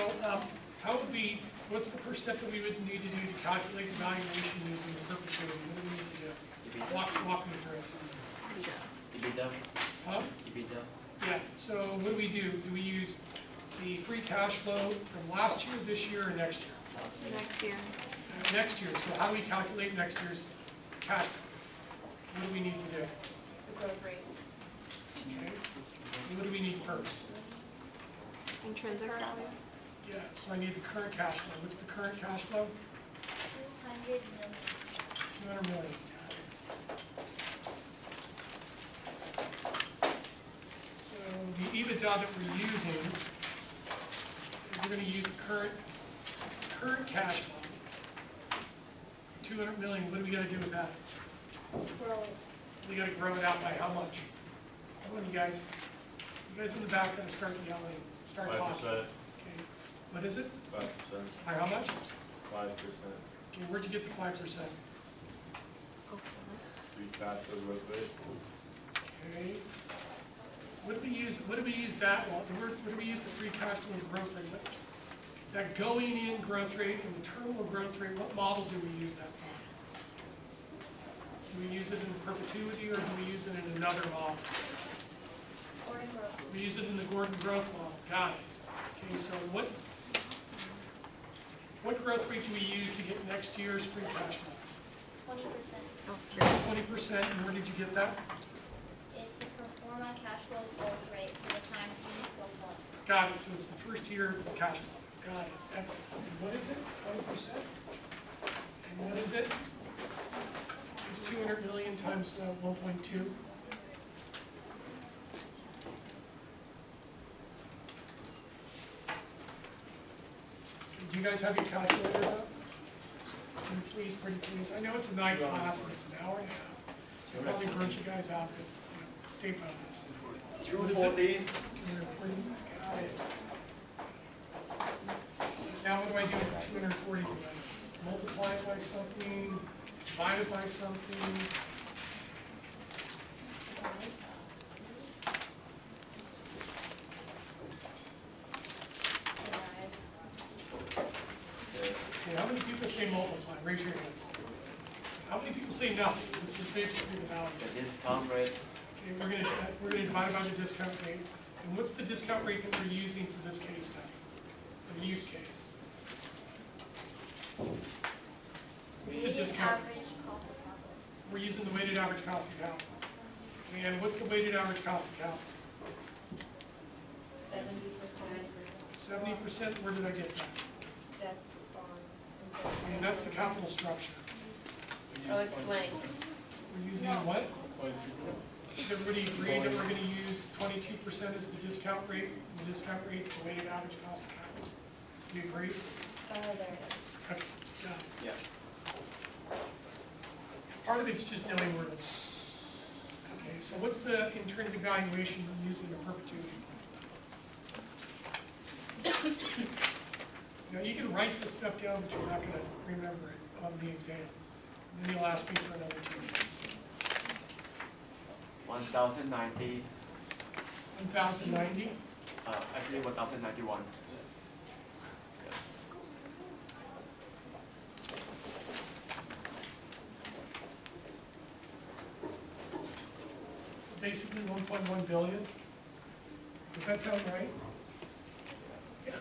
A: what's the first step that we would need to do to calculate the valuation using the perpetuity? What do we need to do? Walk me through it.
D: EBITDA.
A: Huh?
D: EBITDA.
A: Yeah, so what do? Do we use the free cash flow from last year, this year, or next year?
B: Next year.
A: Next year, so how do we calculate next year's cash flow? What do we need to do?
F: The growth rate.
A: Okay. What do we need first?
B: Intrinsic value.
A: Yeah, so I need the current cash flow. What's the current cash flow?
C: 200 million.
A: 200 million. So the EBITDA EBITDA that we're using is we're gonna use the current cash flow. 200 million, what do we gotta do with that?
C: Grow it.
A: We gotta grow it out by how much? Come on, you guys. You guys in the back gotta start yelling, start talking.
G: 5%.
A: Okay, what is it?
G: 5%.
A: By how much?
G: 5%.
A: Okay, where'd you get the 5%?
G: Free cash flow growth rate.
A: Okay. What do we use that, what do we use the free cash flow growth rate? That going in growth rate and the terminal growth rate, what model do we use that for? Do we use it in perpetuity or do we use it in another model?
C: Gordon growth.
A: We use it in the Gordon growth model, got it. Okay, so what growth rate do we use to get next year's free cash flow?
C: 20%.
A: 20%, and where did you get that?
C: It's the pro forma cash flow growth rate for the time T plus 1.
A: Got it, so it's the first year cash flow. Got it, excellent. And what is it, 20%? And what is it? It's 200 million times 1.2. Do you guys have your calculators up? Please, pretty please. I know it's a night class and it's an hour and a half. So probably burnt you guys out, but stay focused.
D: 240.
A: 240, got it. Now what do I do with 240? Do I multiply it by something, divide it by something? Okay, how many people say multiply? Raise your hands. How many people say nothing? This is basically the value.
D: The discount rate.
A: Okay, we're gonna divide it by the discount rate. And what's the discount rate that we're using for this case study? For the use case? What's the
C: Weighted
A: discount?
C: average cost of capital.
A: We're using the weighted average cost of capital. And what's the weighted average cost of capital?
F: 70%.
A: 70%, where did I get that?
F: That's bonds.
A: And that's the capital structure.
F: Oh, it's blank.
A: We're using what? Does everybody agree that we're gonna use 22% as the discount rate? The discount rate's the weighted average cost of capital. Do you agree?
F: Oh, there it is.
A: Okay, got it.
D: Yeah.
A: Part of it's just knowing where to look. Okay, so what's the intrinsic valuation using the perpetuity? Now, you can write this stuff down, but you're not gonna remember it on the exam. And then you'll ask me for another 2 minutes.
D: 1090.
A: 1090?
D: Actually 1091.
A: So basically 1.1 billion. Does that sound right? Yeah,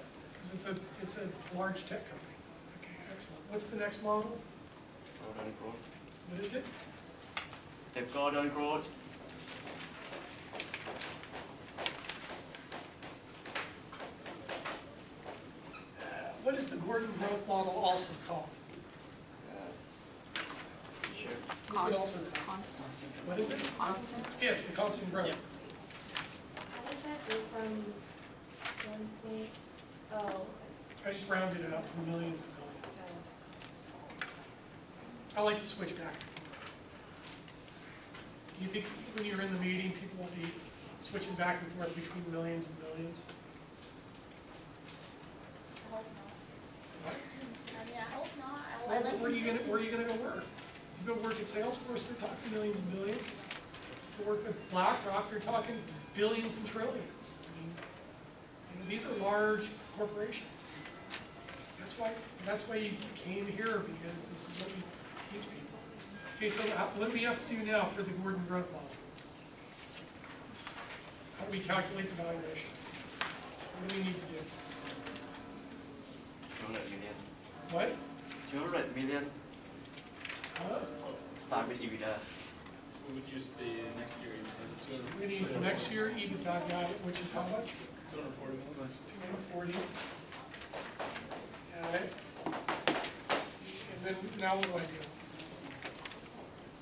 A: because it's a large tech company. Okay, excellent. What's the next model?
D: Gordon growth.
A: What is it?
D: The Gordon growth.
A: What is the Gordon growth model also called?
D: Sure.
A: What's it also called?
B: Constant.
A: What is it?
B: Constant.
A: Yeah, it's the constant growth.
E: Yeah.
F: How does that go from 1 point, oh,
A: I just rounded it up from millions to billions. I like to switch back and forth. Do you think when you're in the meeting, people will be switching back and forth between millions and billions?
C: I hope not.
A: What?
C: I mean, I hope not. I
A: Well,
C: like
A: where are you
C: consistency.
A: gonna go work? You go work at Salesforce, they're talking millions and billions. You work at BlackRock, they're talking billions and trillions. I mean, these are large corporations. That's why you came here, because this is what we teach people. Okay, so what do we have to do now for the Gordon growth model? How do we calculate the valuation? What do we need to do?
D: 200 million.
A: What?
D: 200 million.
A: Huh?
D: Start with EBITDA.
E: We would use the next year,
A: We're gonna use the next year EBITDA guide, which is how much?
E: 240 million.
A: 240. Got it. And then, now what do I do?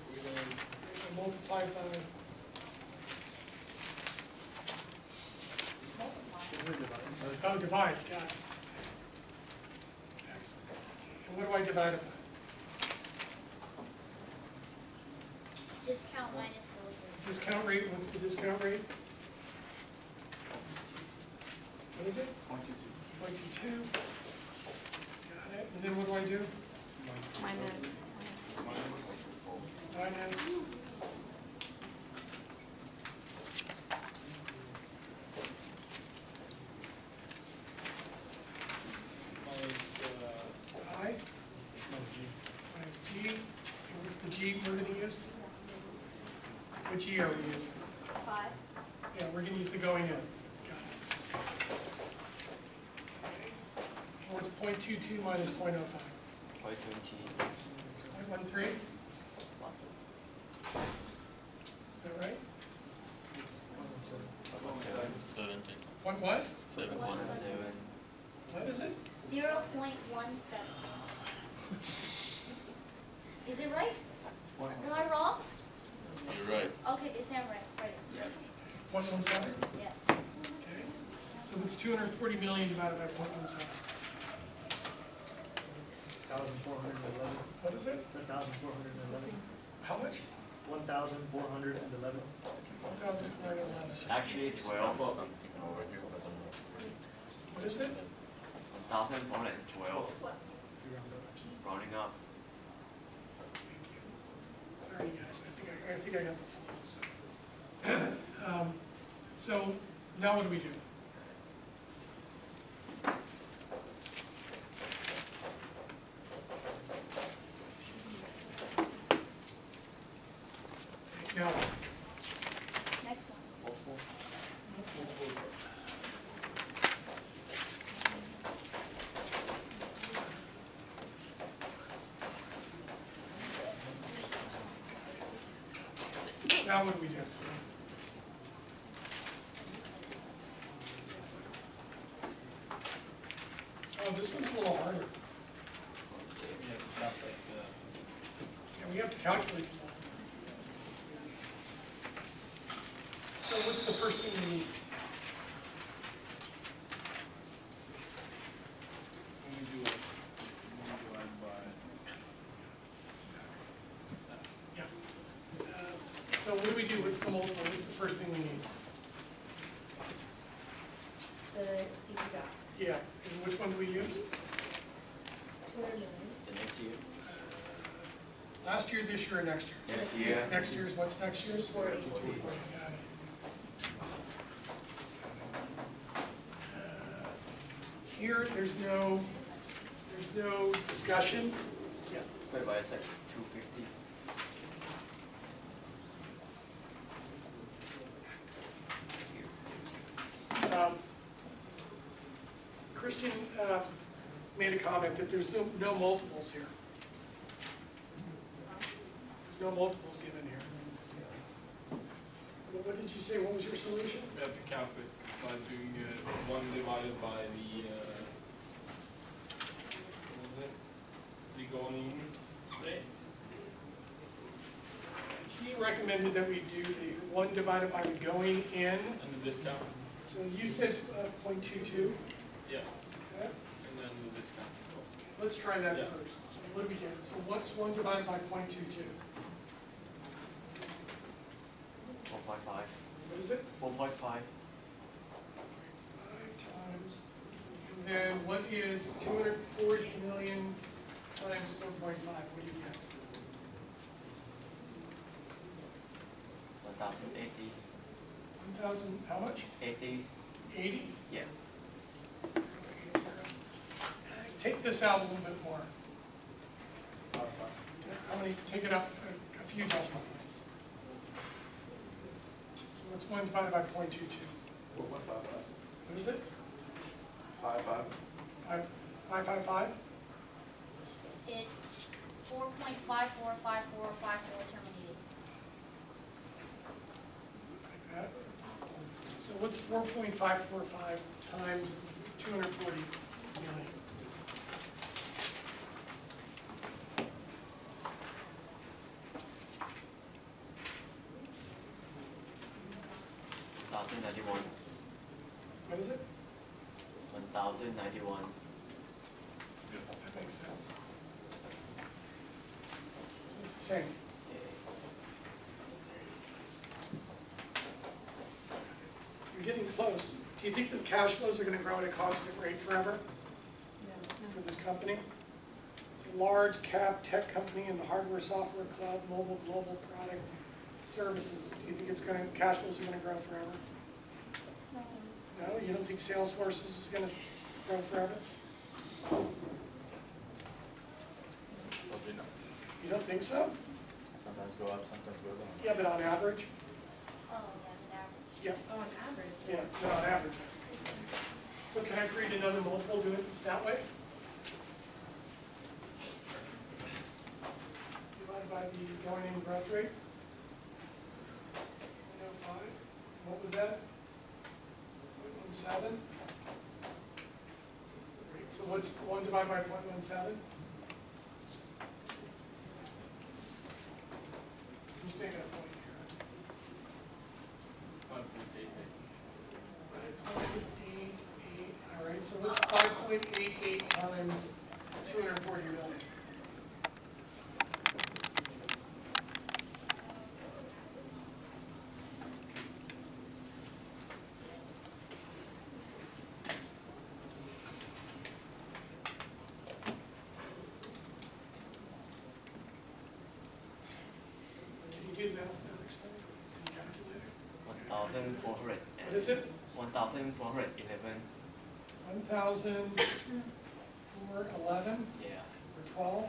E: We're gonna
A: I multiply by, Oh, divide, got it. Excellent. And what do I divide it by?
C: Discount minus growth rate.
A: Discount rate, what's the discount rate? What is it? 0.22. Got it, and then what do I do?
B: Minus.
A: Minus. I, minus G, and what's the G we're gonna use? What G are we using?
C: 5.
A: Yeah, we're gonna use the going in. Got it. Okay. And what's 0.22 minus 0.05?
D: 0.17.
A: 0.13? Is that right?
G: 17.
A: Point what?
G: 7.
D: 7.
A: What is it?
C: 0.17. Is it right? Am I wrong?
G: You're right.
C: Okay, they sound right. Right.
A: 0.17?
C: Yeah.
A: Okay. So it's 240 million divided by 0.17.
I: 1,411.
A: What is it?
I: 1,411.
A: How much?
I: 1,411.
A: 1,411.
D: Actually, 12.
G: Something over here, but I'm not.
A: What is it?
D: 1,412. Rounding up.
A: Thank you. Sorry, guys. I think I got the flow. So now what do we do? Now,
C: Next one.
A: now what do we do? Oh, this one's a little harder. Yeah, we have to calculate this. So what's the first thing we need? Yeah. So what do we do? What's the multiple? What's the first thing we need?
F: The EBITDA.
A: Yeah, and which one do we use?
F: 200 million.
D: The next year.
A: Last year, this year, or next year?
D: Next year.
A: Next year's, what's next year's?
F: 240.
A: 240, got it. Here, there's no discussion. Yes.
D: Wait, but it's like 250.
A: Christian made a comment that there's no multiples here. There's no multiples given here. What did you say? What was your solution?
E: We have to calculate by doing 1 divided by the, what was it? The going rate.
A: He recommended that we do the 1 divided by the going in.
E: And the discount.
A: So you said 0.22.
E: Yeah.
A: Okay.
E: And then the discount.
A: Let's try that
E: Yeah.
A: first. So what do we get? So what's 1 divided by 0.22?
D: 4.5.
A: What is it?
D: 4.5.
A: 5 times. And then what is 240 million times 4.5? What do you get?
D: 1,080.
A: 1,000, how much?
D: 80.
A: 80?
D: Yeah.
A: Take this out a little bit more. How many, take it up a few decimal points. So what's 1 divided by 0.22?
E: 4.55.
A: What is it?
E: 5.5.
A: 555?
C: It's 4.545454 terminated.
A: Like that. So what's 4.545 times 240 million?
D: $1,091.
A: What is it?
D: 1,091.
A: That makes sense. So it's the same. You're getting close. Do you think the cash flows are gonna grow at a constant rate forever for this company? It's a large cap tech company in the hardware, software, cloud, mobile, global product services. Do you think it's gonna, cash flows are gonna grow forever? No, you don't think Salesforce is gonna grow forever?
G: Probably not.
A: You don't think so?
G: Sometimes go up, sometimes go down.
A: Yeah, but on average?
C: Oh, yeah, an average.
A: Yeah,
F: Oh, on average.
A: yeah, no, on average. So can I create another multiple, do it that way? Divided by the going in growth rate? 0.05, what was that? 0.17? Great, so what's 1 divided by 0.17? Just make a point here.
E: 5.88.
A: 5.88, all right, so what's 5.88 times 240 million? Can you do the mathematics for me? Can you calculate it?
D: 1,400.
A: What is it?
D: 1,411.
A: 1,411
D: Yeah.
A: or 12?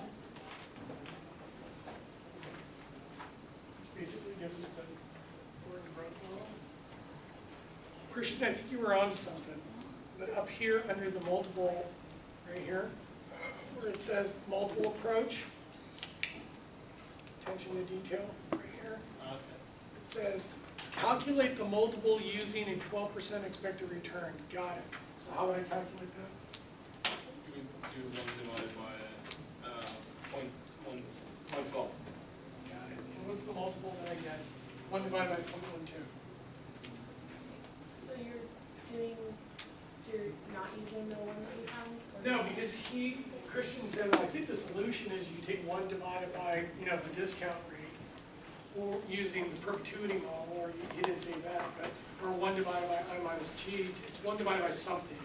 A: Which basically gives us the Gordon growth model. Christian, I think you were onto something, but up here under the multiple, right here, where it says multiple approach, attention to detail, right here,
E: Okay.
A: it says calculate the multiple using a 12% expected return. Got it. So how would I calculate that?
E: You would do 1 divided by 0.12.
A: Got it. And what's the multiple that I get? 1 divided by 0.12.
F: So you're doing, so you're not using the one that we found? or-
A: No, because Christian said, I think the solution is you take 1 divided by, the discount rate, or using the perpetuity model, or he didn't say that, but, or 1 divided by I minus G, it's 1 divided by something,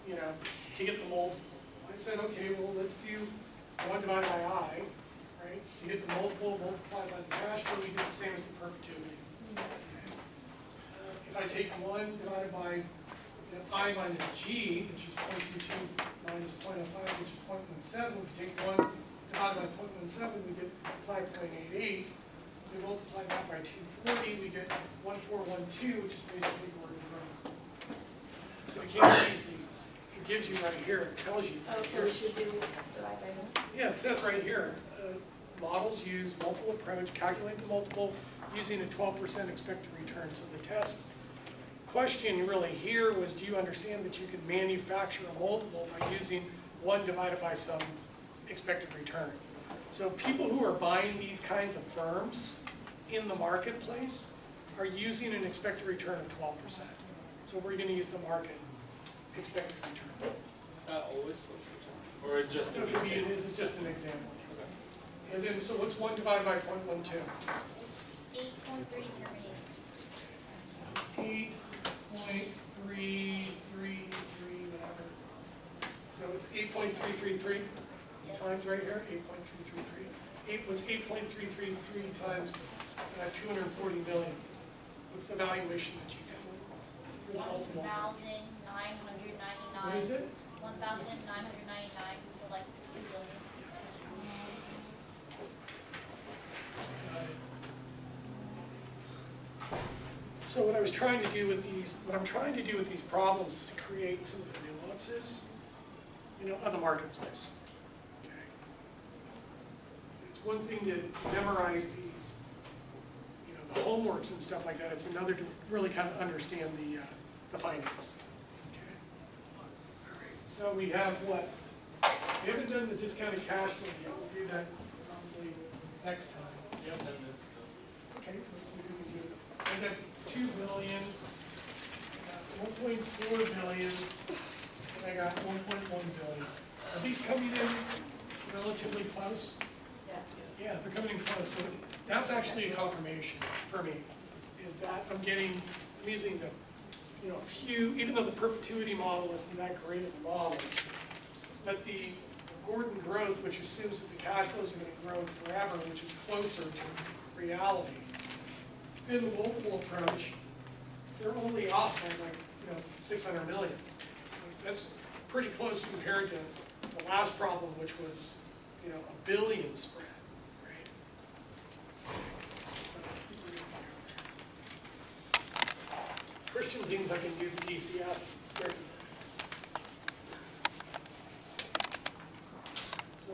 F: Yeah.
A: To get the multiple. I said, okay, well, let's do 1 divided by I, right? To get the multiple multiplied by the cash flow, we do the same as the perpetuity. Okay. If I take 1 divided by I minus G, which is 0.22 minus 0.05, which is 0.17, we take 1 divided by 0.17, we get 5.88. We multiply that by 240, we get 1412, which is basically Gordon growth. So we can't use these. It gives you right here, it tells you.
F: Oh, so we should do divide by one?
A: Yeah, it says right here, models use multiple approach, calculate the multiple using a 12% expected return. So the test question really here was, do you understand that you can manufacture a multiple by using 1 divided by some expected return? So people who are buying these kinds of firms in the marketplace are using an expected return of 12%. So we're going to use the market expected return.
E: Is that always 12%? Or just in this case?
A: It's just an example.
E: Okay.
A: And then, so what's 1 divided by 0.12?
C: 8.3 terminating.
A: 8.333, whatever. So it's 8.333
C: Yep.
A: times right here, 8.333. What's 8.333 times 240 million? What's the valuation that you get? For the multiple?
C: 1,999.
A: What is it?
C: 1,999, so like 2 billion.
A: So what I was trying to do with these, what I'm trying to do with these problems is to create some of the nuances, of the marketplace. Okay. It's one thing to memorize these, the homeworks and stuff like that. It's another to really kind of understand the finance. Okay. All right. So we have what? We haven't done the discounted cash flow yet. We'll do that probably next time.
E: Yep, and it's
A: Okay, let's see who can do it. I got 2 billion, 1.4 billion, I got 1.1 billion. Are these coming in relatively close?
F: Yes.
A: Yeah, they're coming in close, so that's actually a confirmation for me, is that I'm using the, few, even though the perpetuity model isn't that great of a model, but the Gordon growth, which assumes that the cash flows are gonna grow forever, which is closer to reality. In the multiple approach, they're only off by like, 600 million. So that's pretty close compared to the last problem, which was, $1 billion spread, right? Christian thinks I can do the DCF. So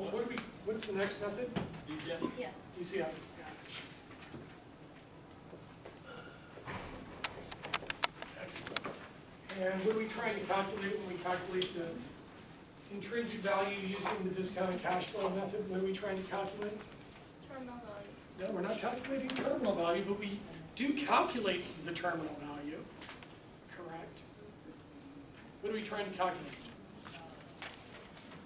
A: what's the next method?
E: DCF?
C: DCF.
A: DCF. Yeah. Excellent. And what are we trying to calculate when we calculate the intrinsic value using the discounted cash flow method? What are we trying to calculate?
C: Terminal value.
A: No, we're not calculating terminal value, but we do calculate the terminal value. Correct. What are we trying to calculate?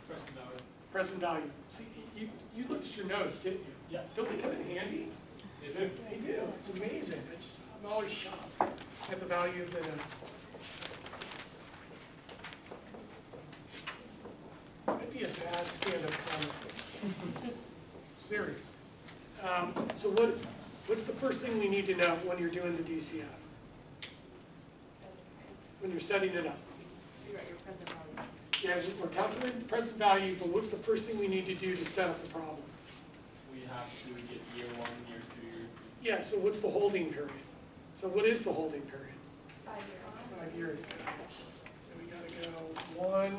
E: Present value.
A: Present value. See, you looked at your notes, didn't you?
E: Yeah.
A: Don't they come in handy?
E: They do.
A: They do. It's amazing. I'm always shocked at the value of the notes. Might be a bad stand-up comment. Serious. So what's the first thing we need to know when you're doing the DCF? When you're setting it up?
F: Figure out your present value.
A: Yeah, we're calculating the present value, but what's the first thing we need to do to set up the problem?
E: We have to get year 1, year 2, year 3.
A: Yeah, so what's the holding period? So what is the holding period?
F: 5 years.
A: 5 years. So we gotta go 1,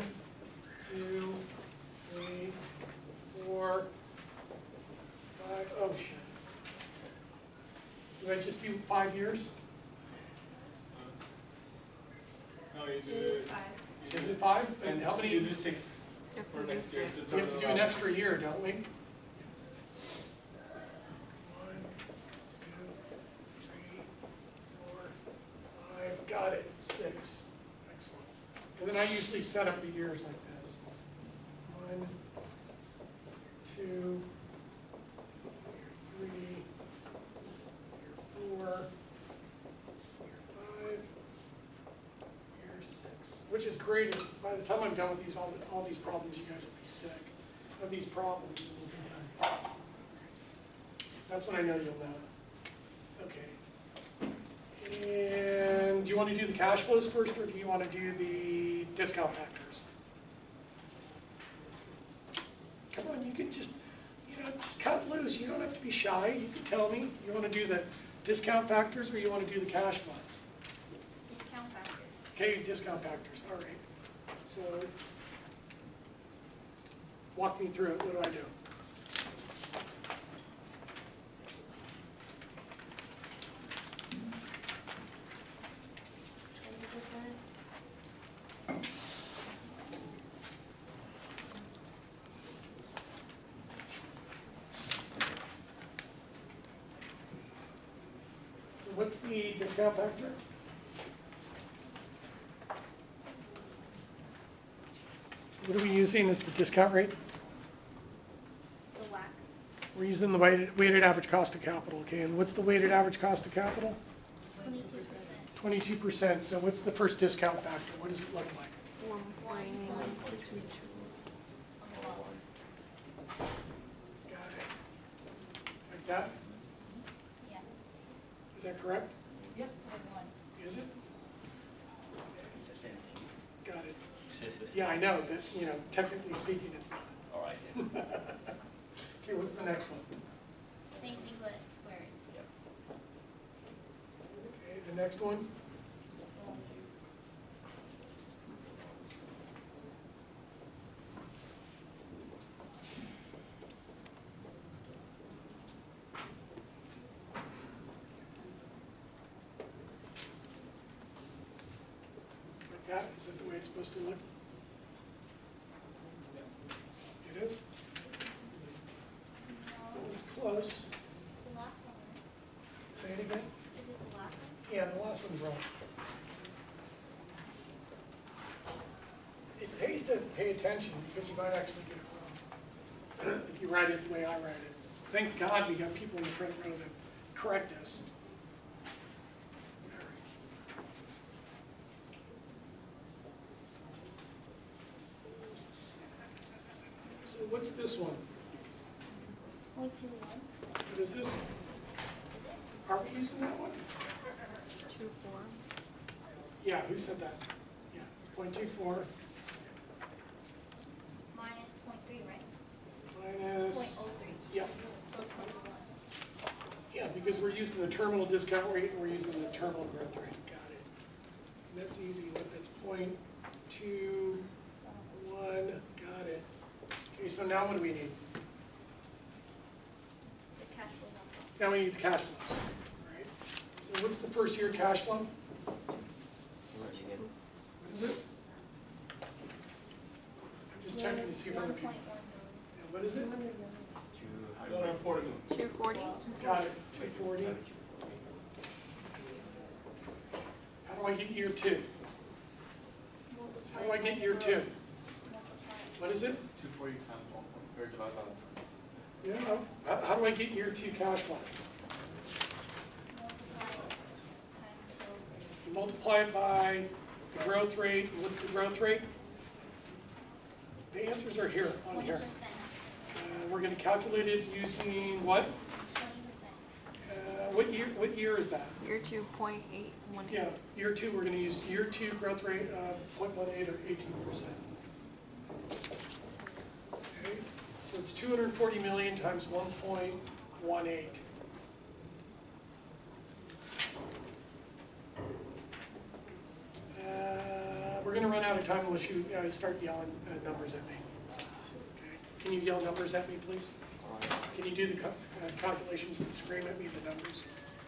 A: 2, 3, 4, 5. Oh shit. Do I just do 5 years?
E: No, you
F: It
E: do
F: is
E: it.
F: 5.
A: Is it 5? And
E: And
A: how
E: you
A: many?
E: do 6
B: You have
E: for
B: to do
E: next year.
B: six.
E: to
A: We have to do
E: total
A: an
E: value.
A: extra year, don't we? 1, 2, 3, 4, 5. Got it. 6. Excellent. And then I usually set up the years like this. 1, 2, year 3, year 4, year 5, year 6. Which is great. By the time I'm done with all these problems, you guys will be sick of these problems. And we'll be done. So that's when I know you'll know it. Okay. And do you want to do the cash flows first, or do you want to do the discount factors? Come on, you can just cut loose. You don't have to be shy. You can tell me. You want to do the discount factors, or you want to do the cash flows?
C: Discount factors.
A: Okay, discount factors. All right. So walk me through it. What do I do?
F: 20%.
A: So what's the discount factor? What are we using as the discount rate?
C: It's the WACC.
A: We're using the weighted average cost of capital, okay, and what's the weighted average cost of capital?
C: 22%.
A: 22%, so what's the first discount factor? What does it look like?
B: 1.222.
A: Got it. Like that?
C: Yeah.
A: Is that correct?
C: Or 1.
A: Is it?
D: It's the same thing.
A: Got it. Yeah, I know, but, technically speaking, it's not.
D: All right.
A: Okay, what's the next one?
C: Same thing but squared.
D: Yep.
A: Okay, the next one? Like that? Is that the way it's supposed to look? It is? Well, it's close.
C: The last one, right?
A: Say it again?
C: Is it the last one?
A: Yeah, the last one's wrong. to pay attention because you might actually get it wrong if you write it the way I write it. Thank God we got people in the front row that correct us. So what's this one?
C: 0.21.
A: What is this? Are we using that one?
B: 2, 4.
A: Yeah, who said that? Yeah, 0.24
C: Minus 0.3, right?
A: minus,
C: 0.03.
A: yeah,
C: So it's 0.21.
A: yeah, because we're using the terminal discount rate and we're using the terminal growth rate. Got it. And that's easy. That's 0.21. Got it. Okay, so now what do we need?
C: The cash flow number.
A: Now we need the cash flows, right? So what's the first year cash flow?
D: What you get?
A: What is it? I'm just checking to see if other
C: 1.1
A: people.
C: million.
A: Yeah, what is it?
G: 240.
B: 240.
A: Got it, 240. How do I get year two? How do I get year two? What is it?
G: 240 times 1 or divided by 1.
A: Yeah, how do I get year two cash flow?
C: Multiply it times the growth rate.
A: Multiply it by the growth rate. What's the growth rate? The answers are here, on
C: 20%.
A: here. We're going to calculate it using what?
C: 20%.
A: What year is that?
B: Year 2.818.
A: Yeah, year two, we're going to use year two growth rate of 0.18 or 18%. Okay, so it's 240 million times 1.18. We're going to run out of time unless you start yelling numbers at me. Okay. Can you yell numbers at me, please? Can you do the calculations and scream at me the numbers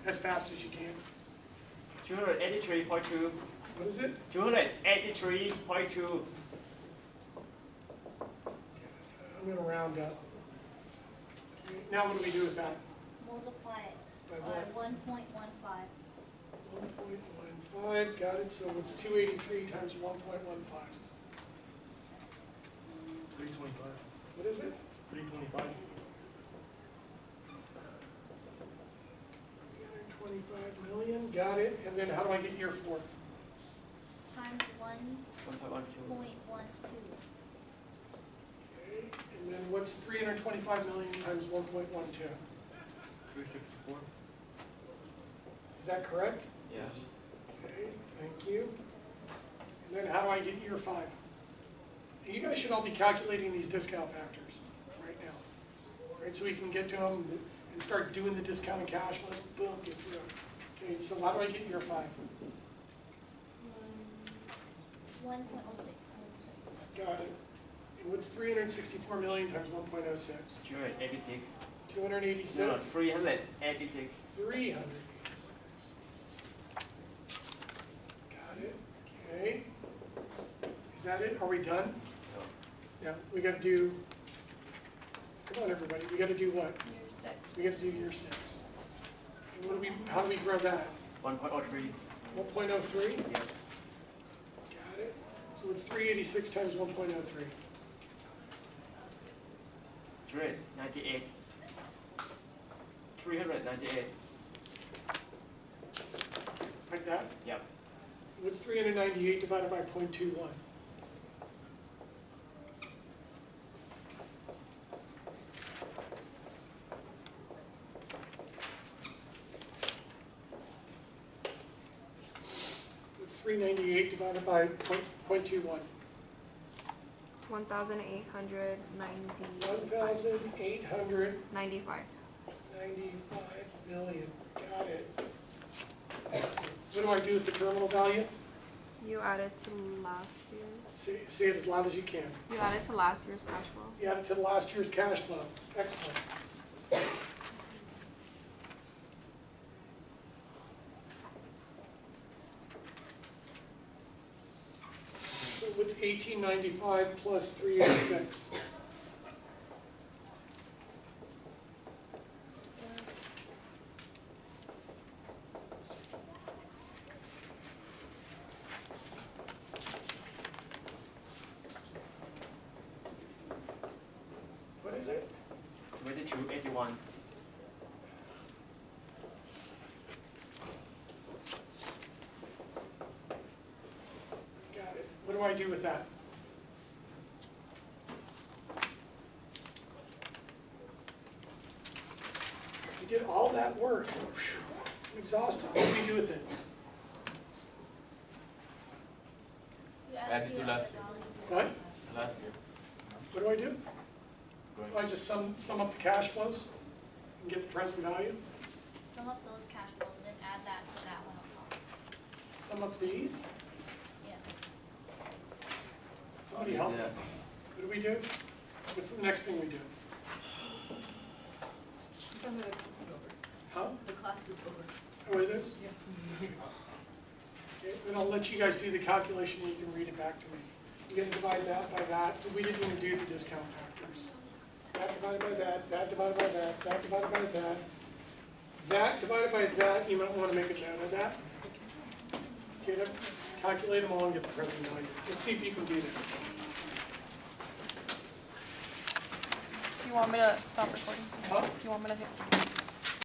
A: as fast as you can?
D: 283.2.
A: What is it?
D: 283.2.
A: I'm going to round up. Okay, now what do we do with that?
C: Multiply it
A: By
C: by
A: what?
C: 1.15.
A: 1.15, got it, so it's 283 times 1.15.
I: 325.
A: What is it?
I: 325.
A: 325 million, got it, and then how do I get year four?
C: Times
D: 1.12.
C: 1.12.
A: Okay, and then what's 325 million times 1.12?
G: 364.
A: Is that correct?
D: Yes.
A: Okay, thank you. And then how do I get year five? You guys should all be calculating these discount factors right now. Right, so we can get to them and start doing the discounted cash flows, boom, get through it. Okay, so how do I get year five?
C: 1.06.
A: Got it. And what's 364 million times 1.06?
D: 286.
A: 286?
D: No, 386.
A: 386. Got it. Okay. Is that it? Are we done?
D: No.
A: Yeah, we got to do, come on everybody, we got to do what?
F: Year 6.
A: We got to do year six. And what do we, how do we grow that out?
D: 1.03.
A: 1.03?
D: Yes.
A: Got it. So it's 386 times 1.03.
D: 398. 398.
A: Like that?
D: Yep.
A: What's 398 divided by 0.21? What's 398 divided by 0.21?
B: 1,895.
A: 1,895 million. Got it. Excellent. What do I do with the terminal value?
B: You add it to last year's.
A: Say it as loud as you can.
B: You add it to last year's cash flow.
A: You add it to last year's cash flow. Excellent. So what's 1895 plus 386? do I do with that? We did all that work. Whew, I'm exhausted. What do we do with it?
C: You
G: As
C: add
G: you
C: to
G: do
C: your
G: last
C: other
G: year.
C: values.
A: What?
G: Last year.
A: What do I do?
G: Going.
A: Do I just sum up the cash flows and get the present value?
C: Sum up those cash flows, then add that to that one on top.
A: Sum up these?
C: Yeah.
A: Somebody help me.
G: Yeah.
A: What do we do? What's the next thing we do? Huh?
F: The class is over.
A: Oh, it is? Okay, then I'll let you guys do the calculation and you can read it back to me. You're gonna divide that by that. We didn't even do the discount factors. That divided by that, that divided by that, that divided by that. That divided by that, you might wanna make a note of that. Get it, calculate them all and get the present value. Let's see if you can do that.
B: Do you want me to stop recording?
A: Huh?
B: Do you want me to hit?